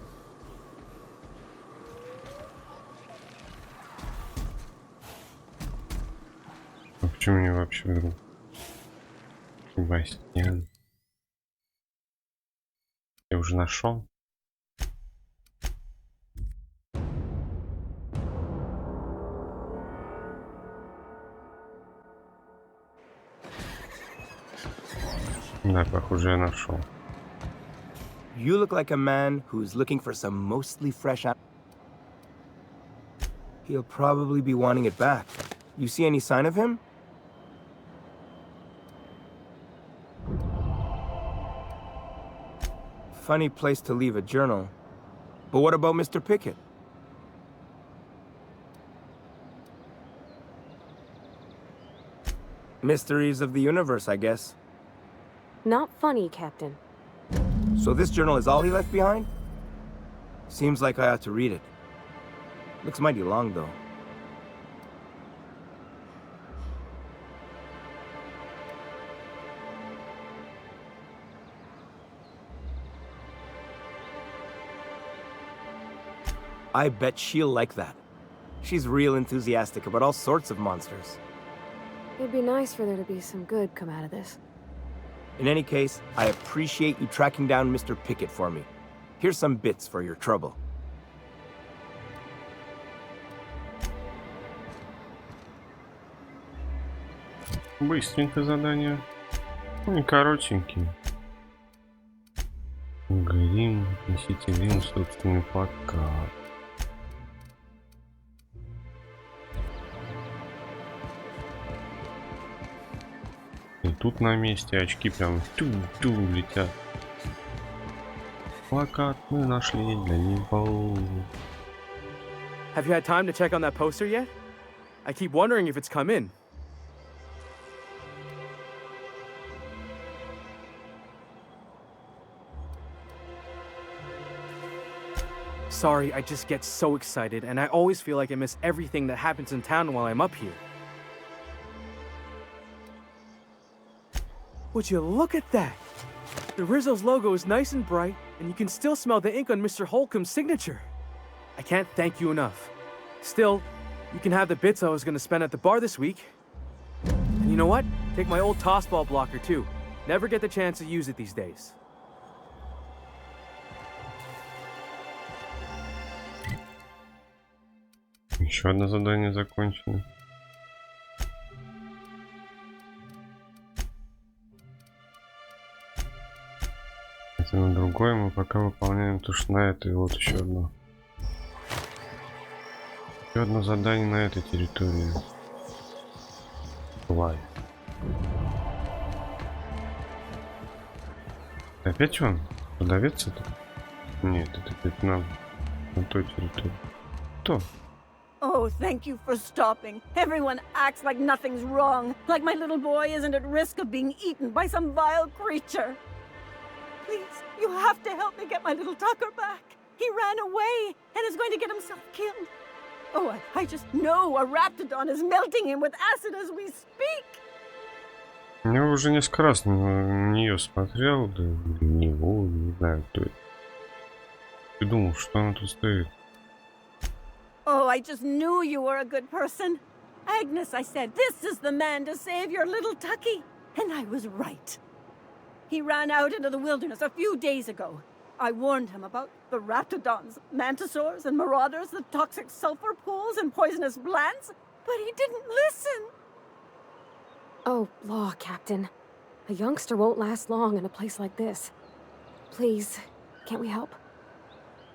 А почему мне вообще вдруг? Бастиан. Я уже нашел. Да, похоже, я нашел. You look like a man who's looking for some mostly fresh. He'll probably be wanting it back. You see any sign of him? Funny place to leave a journal. But what about Mr. Pickett? Mysteries of the universe, I guess. Not funny, Captain. So this journal is all he left behind? Seems like I ought to read it. Looks mighty long, though. I bet she'll like that. She's real enthusiastic about all sorts of monsters. It'd be nice for there to be some good come out of this. In any case, I appreciate you tracking down Mr. Pickett for me. Here's some bits for your trouble. Быстренько задание. Ну, не коротенький. Грим, несите грим, собственный плакат. И тут на месте очки прям тю-тю летят. Плакат мы нашли для него. Have you had time to check on that poster yet? I keep wondering if it's come in. Sorry, I just get so excited, and I always feel like I miss everything that happens in town while I'm up here. Would you look at that? The Rizzo's logo is nice and bright, and you can still smell the ink on Mr. Holcomb's signature. I can't thank you enough. Still, you can have the bits I was gonna spend at the bar this week. And you know what? Take my old tossball blocker too. Never get the chance to use it these days. Еще одно задание закончено. Это на другое мы пока выполняем то, что на это, и вот еще одно. Еще одно задание на этой территории. Лай. Опять он? Продавец это? Нет, это опять на той территории. Кто? Oh, thank you for stopping. Everyone acts like nothing's wrong, like my little boy isn't at risk of being eaten by some vile creature. Please, you have to help me get my little Tucker back. He ran away and is going to get himself killed. Oh, I just know a raptidon is melting him with acid as we speak. Я уже несколько раз на нее смотрел, да, на него, не знаю, кто это. И думал, что она тут стоит. Oh, I just knew you were a good person. Agnes, I said, this is the man to save your little Tucky. And I was right. He ran out into the wilderness a few days ago. I warned him about the raptidons, mantisaurs, and marauders, the toxic sulfur pools, and poisonous plants, but he didn't listen. Oh, law, Captain. A youngster won't last long in a place like this. Please, can't we help?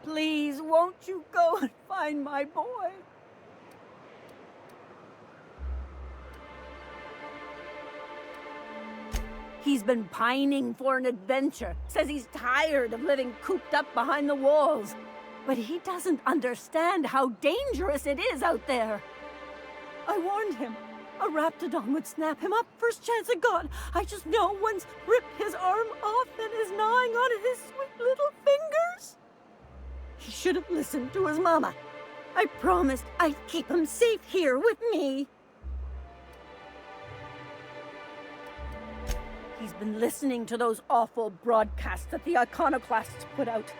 Please, won't you go and find my boy? He's been pining for an adventure. Says he's tired of living cooped up behind the walls. But he doesn't understand how dangerous it is out there. I warned him. A raptidon would snap him up first chance it got. I just know one's ripped his arm off and is gnawing on his sweet little fingers. He should have listened to his mama. I promised I'd keep him safe here with me. He's been listening to those awful broadcasts that the iconoclasts put out.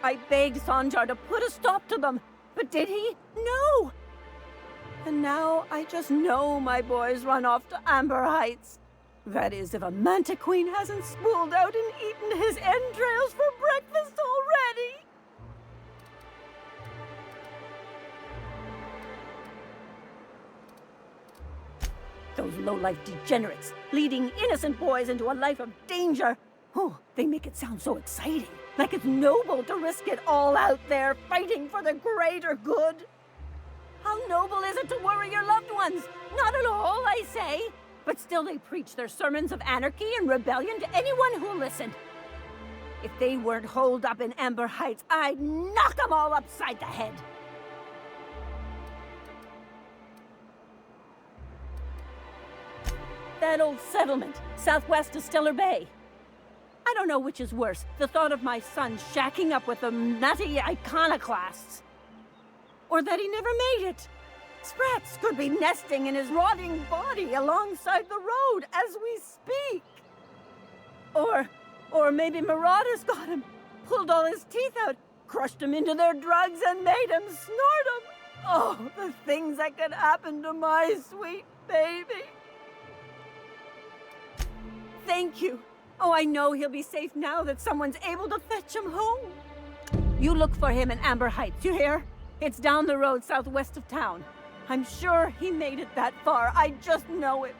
I begged Sanjar to put a stop to them, but did he? No! And now I just know my boy's run off to Amber Heights. That is, if a manta queen hasn't spooled out and eaten his entrails for breakfast already. Those low-life degenerates, leading innocent boys into a life of danger. Oh, they make it sound so exciting. Like it's noble to risk it all out there, fighting for the greater good. How noble is it to worry your loved ones? Not at all, I say. But still they preach their sermons of anarchy and rebellion to anyone who'll listen. If they weren't holed up in Amber Heights, I'd knock them all upside the head. That old settlement, southwest of Stellar Bay. I don't know which is worse, the thought of my son shacking up with the nutty iconoclasts, or that he never made it. Sprats could be nesting in his rotting body alongside the road as we speak. Or maybe marauders got him, pulled all his teeth out, crushed him into their drugs and made him snort them. Oh, the things that could happen to my sweet baby. thank you. Oh, I know he'll be safe now that someone's able to fetch him home. You look for him in Amber Heights, you hear? It's down the road southwest of town. I'm sure he made it that far. I just know it.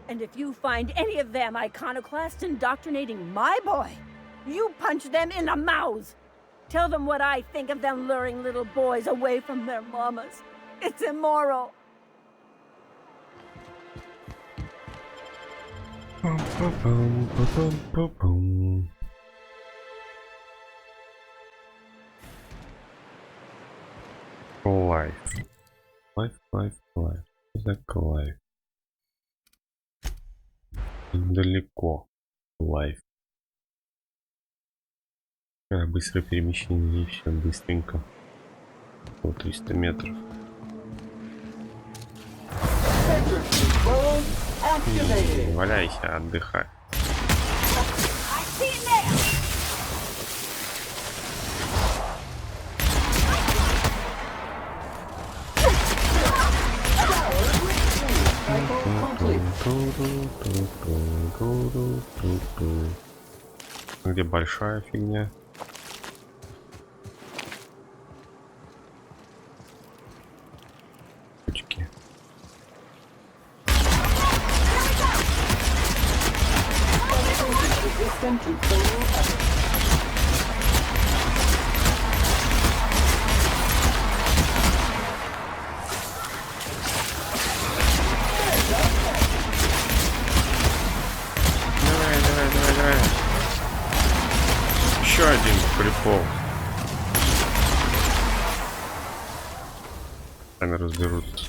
And if you find any of them iconoclasts indoctrinating my boy, you punch them in the mouths. Tell them what I think of them luring little boys away from their mamas. It's immoral. Лайф. Так, лайф. Далеко. Лайф. Быстрое перемещение и все быстренько. Вот 300 метров. Валяйся, отдыхай. Где большая фигня? Ручки. Давай. Еще один прикол. Сами разберутся.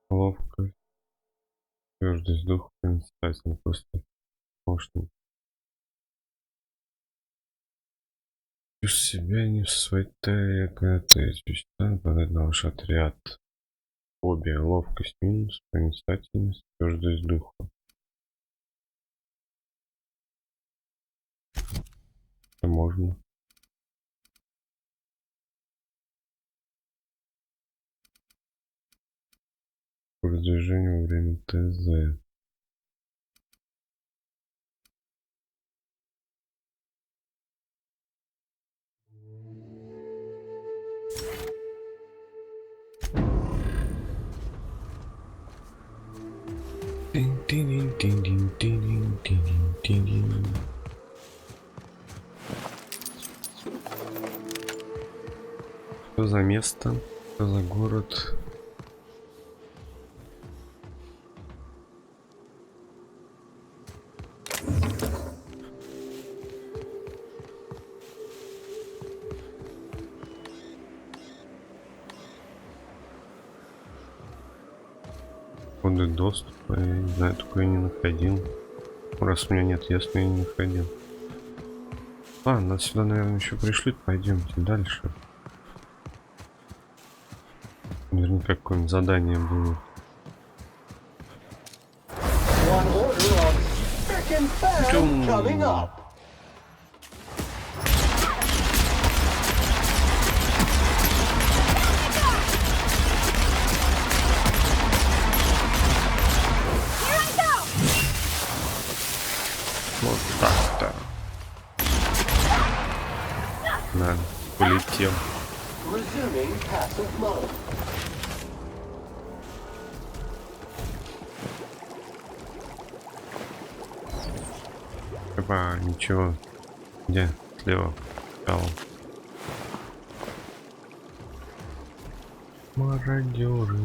Ловко. Твердость духа, проницательно, просто мощный. Чувствуй себя не в своей таре, когда ты нападать на ваш отряд. Обе. Ловкость минус, проницательность, твердость духа. Это можно. Продвижение во время ТЗ. Что за место? Что за город? Коды доступа, я не знаю, такое не находил. Раз у меня нет, ясно, я не находил. Ладно, нас сюда, наверное, еще пришлют. Пойдемте дальше. Наверняка какое-нибудь задание было. Вот так-то. Да, полетел. Опа, ничего. Где? Слева. Стал. Мародерные.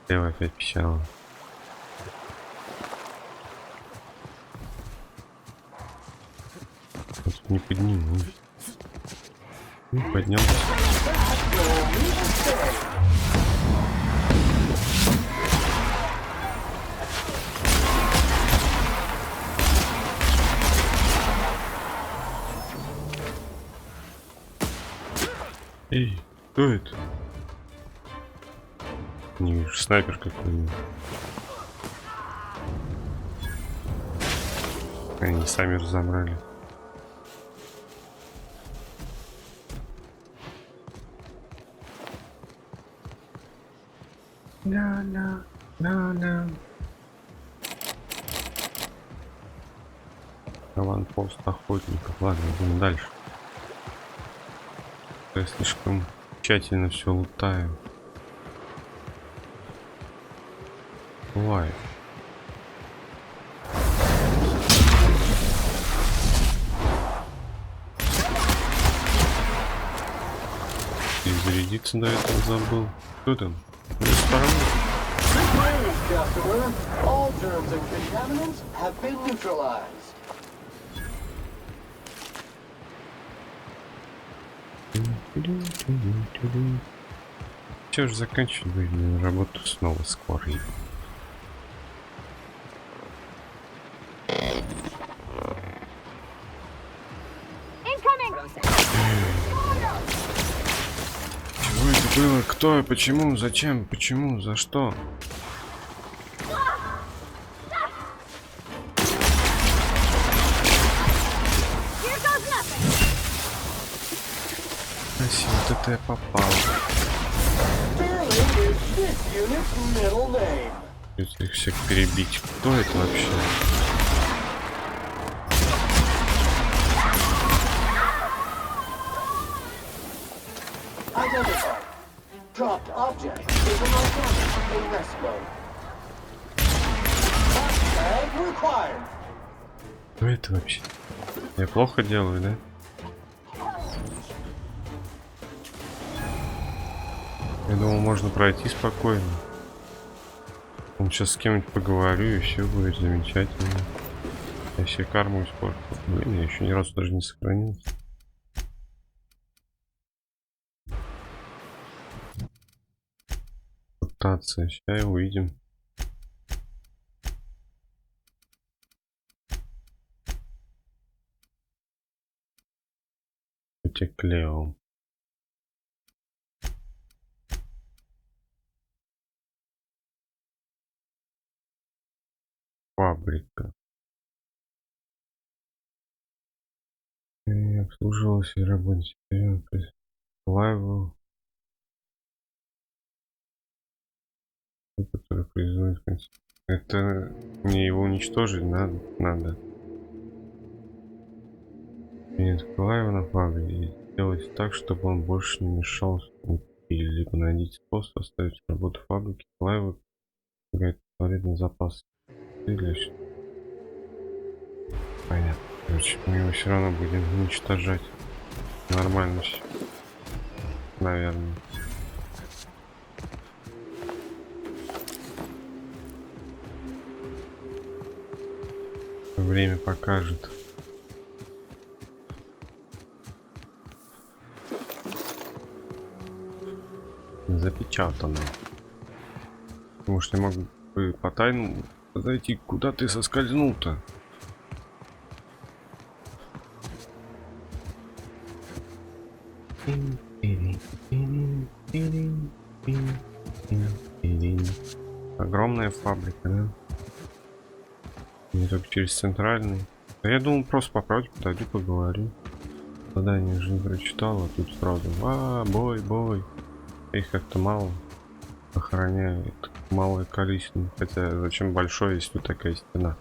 Слева опять пищало. Не подниму. Не поднялся. Эй, кто это? Не вижу, снайпер какой-нибудь. Они сами разобрали. Аванпост охотников. Ладно, идем дальше. Я слишком тщательно все лутаю. Бывает. И зарядиться до этого забыл. Кто там? Ресторан? All germs and contaminants have been neutralized. Че же заканчивать будем работу снова скоро. Чего это было? Кто? Почему? Зачем? Почему? За что? Спасибо, вот это я попал. Если их всех перебить, кто это вообще? Dropped object is an organic in rest mode. Tag required. Что это вообще? Я плохо делаю, да? Я думал, можно пройти спокойно. Он сейчас с кем-нибудь поговорю, и все будет замечательно. Я себе карму испортил. Блин, я еще ни разу даже не сохранился. Пытаться. Сейчас и увидим. Это клево. Фабрика. И обслуживалась и работать. Лайву. Который производит. Это мне его уничтожить надо. Нет, лайву на фабрике. Сделать так, чтобы он больше не мешал. Или либо найдите способ оставить работу фабрики. Лайву говорит на запас. Понятно. Короче, мы его все равно будем уничтожать. Нормально все. Наверное. Время покажет. Запечатано. Может, я могу по тайному зайти, куда ты соскользнул-то? Огромная фабрика, да? Не только через центральный. Да я думал, просто поправить, подойду, поговорю. Задание же не прочитал, а тут сразу. Бой. Их как-то мало. Охраняет малое количество. Хотя зачем большое, если тут такая стена?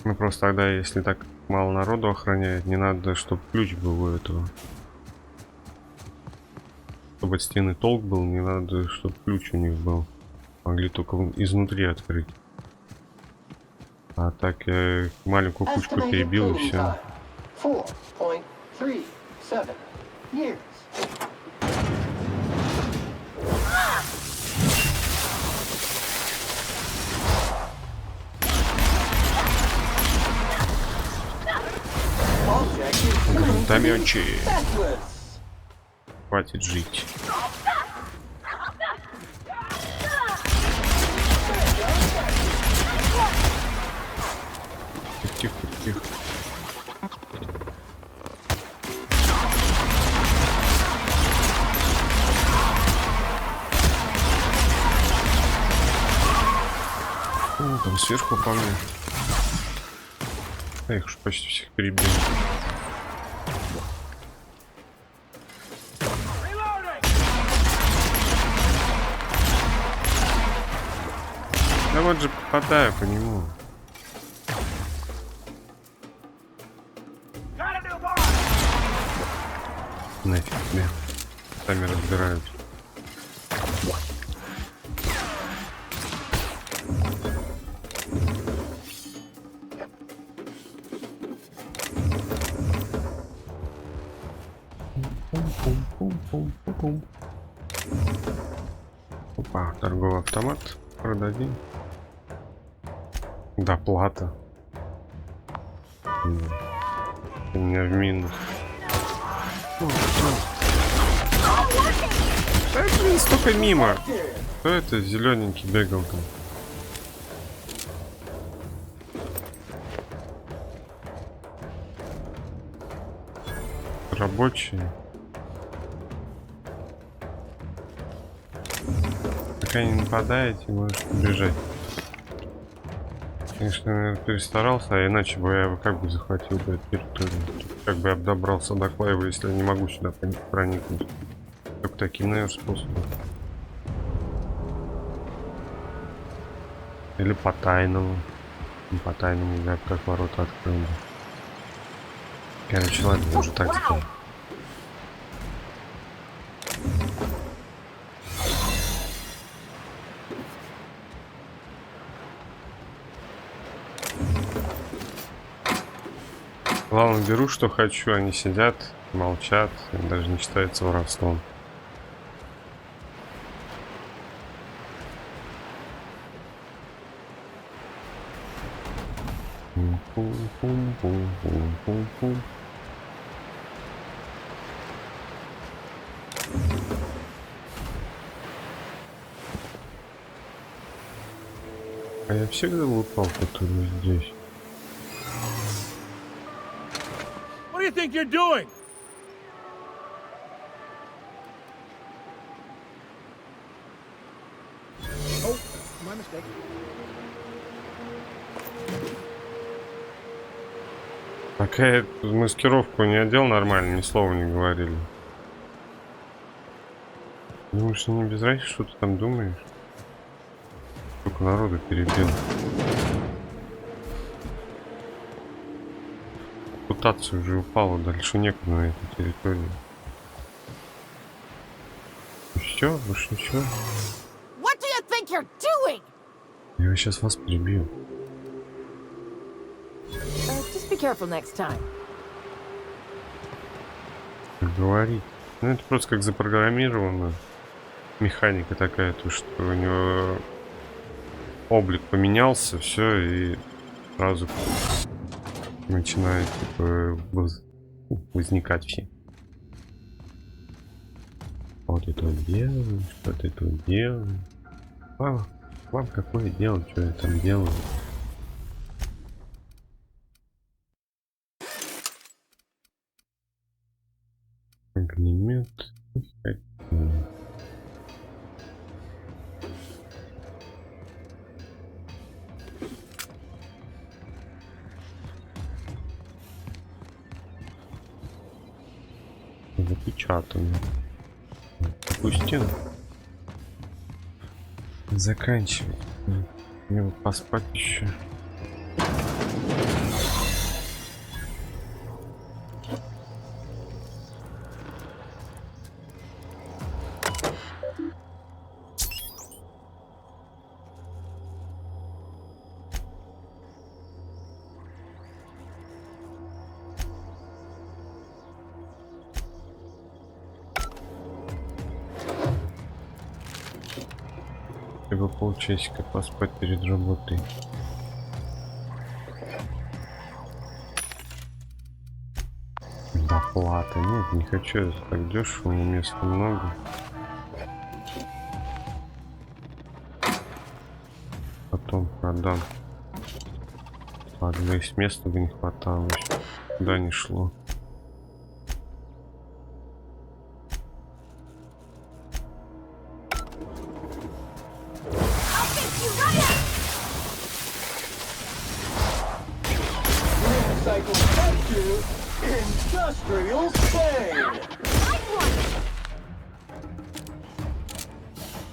Ну просто тогда, если так мало народу охраняет, не надо, чтобы ключ был у этого. Чтобы от стены толк был, не надо, чтобы ключ у них был. Могли только изнутри открыть. А так я маленькую кучку перебил и все. 4.37 years. Гранатометчик. Хватит жить. Тихо. Там Ладно, сверху по мне. Я их уж почти всех перебил. Да вот же попадаю по нему. Нафиг мне. Сами разбирают. Опа, торговый автомат. Продадим. Доплата. У меня в минус. Да, блин, столько мимо. Кто это зелененький бегал там? Рабочие. Пока не нападаете, можете бежать. Конечно, наверное, перестарался, а иначе бы я как бы захватил бы эту территорию. Как бы я добрался до Клаева, если я не могу сюда проникнуть. Только таким, наверное, способом. Или по тайному. По тайному я как ворота открыл. Короче, ладно, я уже так сделал. Главное, беру, что хочу, они сидят, молчат, даже не считается воровством. А я всегда выпал, который здесь. What do you think you're doing? Oh, my mistake. Пока я эту маскировку не одел нормально, ни слова не говорили. Думаешь, не без разницы, что ты там думаешь? Сколько народу перебил. Репутация уже упала, дальше некуда на этой территории. Все, больше ничего. What do you think you're doing? Я сейчас вас перебью. Just be careful next time. Как говорить. Ну это просто как запрограммировано. Механика такая, то что у него облик поменялся, все, и сразу начинает типа возникать все. Вот это делаю, что-то это делаю. Вам какое дело, что я там делаю? Огнемет. Запечатано. Пустим. Заканчивать. Мне бы поспать еще. Либо полчасика поспать перед работой. Доплата. Нет, не хочу, это так дешево, места много. Потом продам. Ладно, если места бы не хватало, куда не шло. Industrial Spain.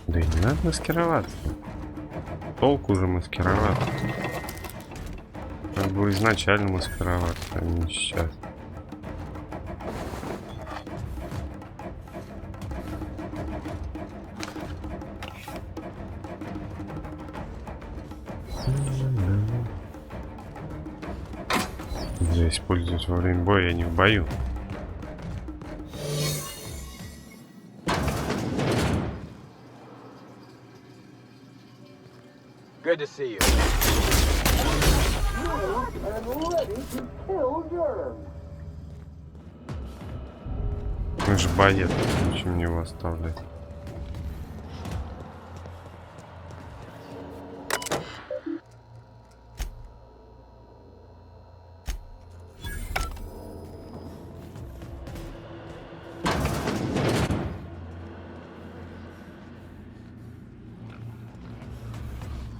Да и не надо маскироваться. Толку уже маскироваться. Надо было изначально маскироваться, а не сейчас. Нельзя использовать во время боя, я не в бою. Good to see you. And ready to kill germs. Мы же боец, зачем мне его оставлять?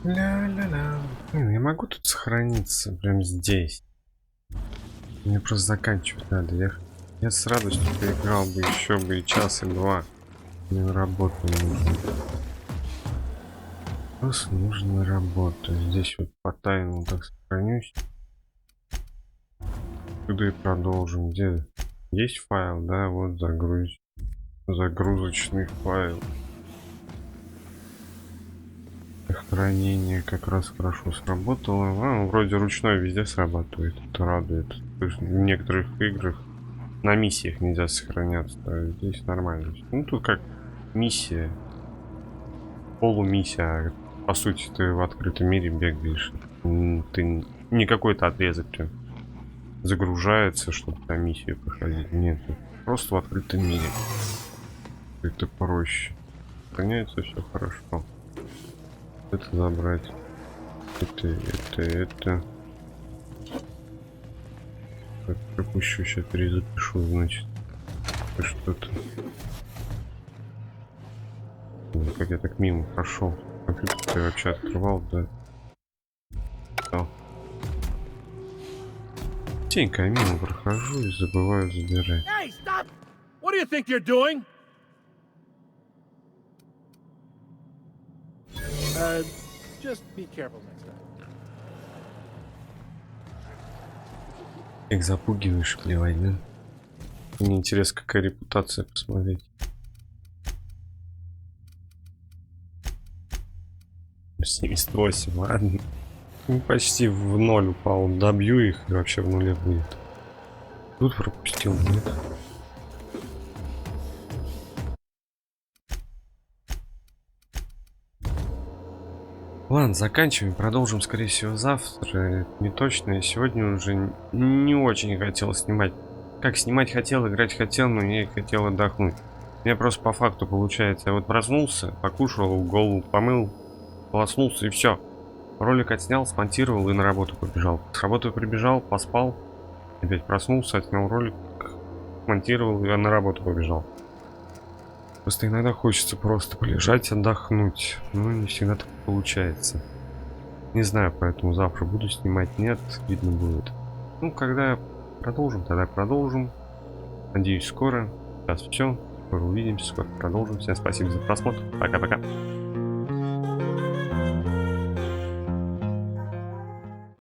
Ля-ля-ля. Я могу тут сохраниться прямо здесь. Мне просто заканчивать надо. Я с радостью поиграл бы еще бы и час, и два. Мне на работу нужно. Просто нужно на работу. Здесь вот по тайму так сохранюсь. Туда и продолжим. Где? Есть файл, да? Вот загрузить. Загрузочный файл. Хранение как раз хорошо сработало. Вроде ручной везде срабатывает. Это радует. То есть в некоторых играх на миссиях нельзя сохраняться. А здесь нормально. Ну тут как миссия. Полумиссия. По сути ты в открытом мире бегаешь. Ты не какой-то отрезок прям загружается, чтобы на миссию проходить. Нет. Просто в открытом мире. Это проще. Сохраняется все хорошо. Это забрать. Это. Так, пропущу, сейчас перезапишу, значит. Что-то. Как я так мимо прошел. Компьютер ты вообще открывал, да? Да. Тенько мимо прохожу и забываю забирать. Hey, stop! What do you think you're doing? Just be careful next time. Их запугиваешь, плевать, да? Мне интересно, какая репутация, посмотреть. 78, ладно. Ну, почти в ноль упал. Добью их и вообще в нуле будет. Тут пропустил, нет? Ладно, заканчиваем. Продолжим, скорее всего, завтра. Это не точно. Я сегодня уже не очень хотел снимать. Как снимать хотел, играть хотел, но я хотел отдохнуть. Я просто по факту получается. Я вот проснулся, покушал, голову помыл, полоснулся и все. Ролик отснял, смонтировал и на работу побежал. С работы прибежал, поспал. Опять проснулся, отснял ролик, монтировал и на работу побежал. Просто иногда хочется просто полежать, отдохнуть. Но не всегда так получается. Не знаю, поэтому завтра буду снимать, нет, видно будет. Ну, когда продолжим, тогда продолжим. Надеюсь, скоро. Сейчас все. Скоро увидимся, скоро продолжим. Всем спасибо за просмотр. Пока-пока.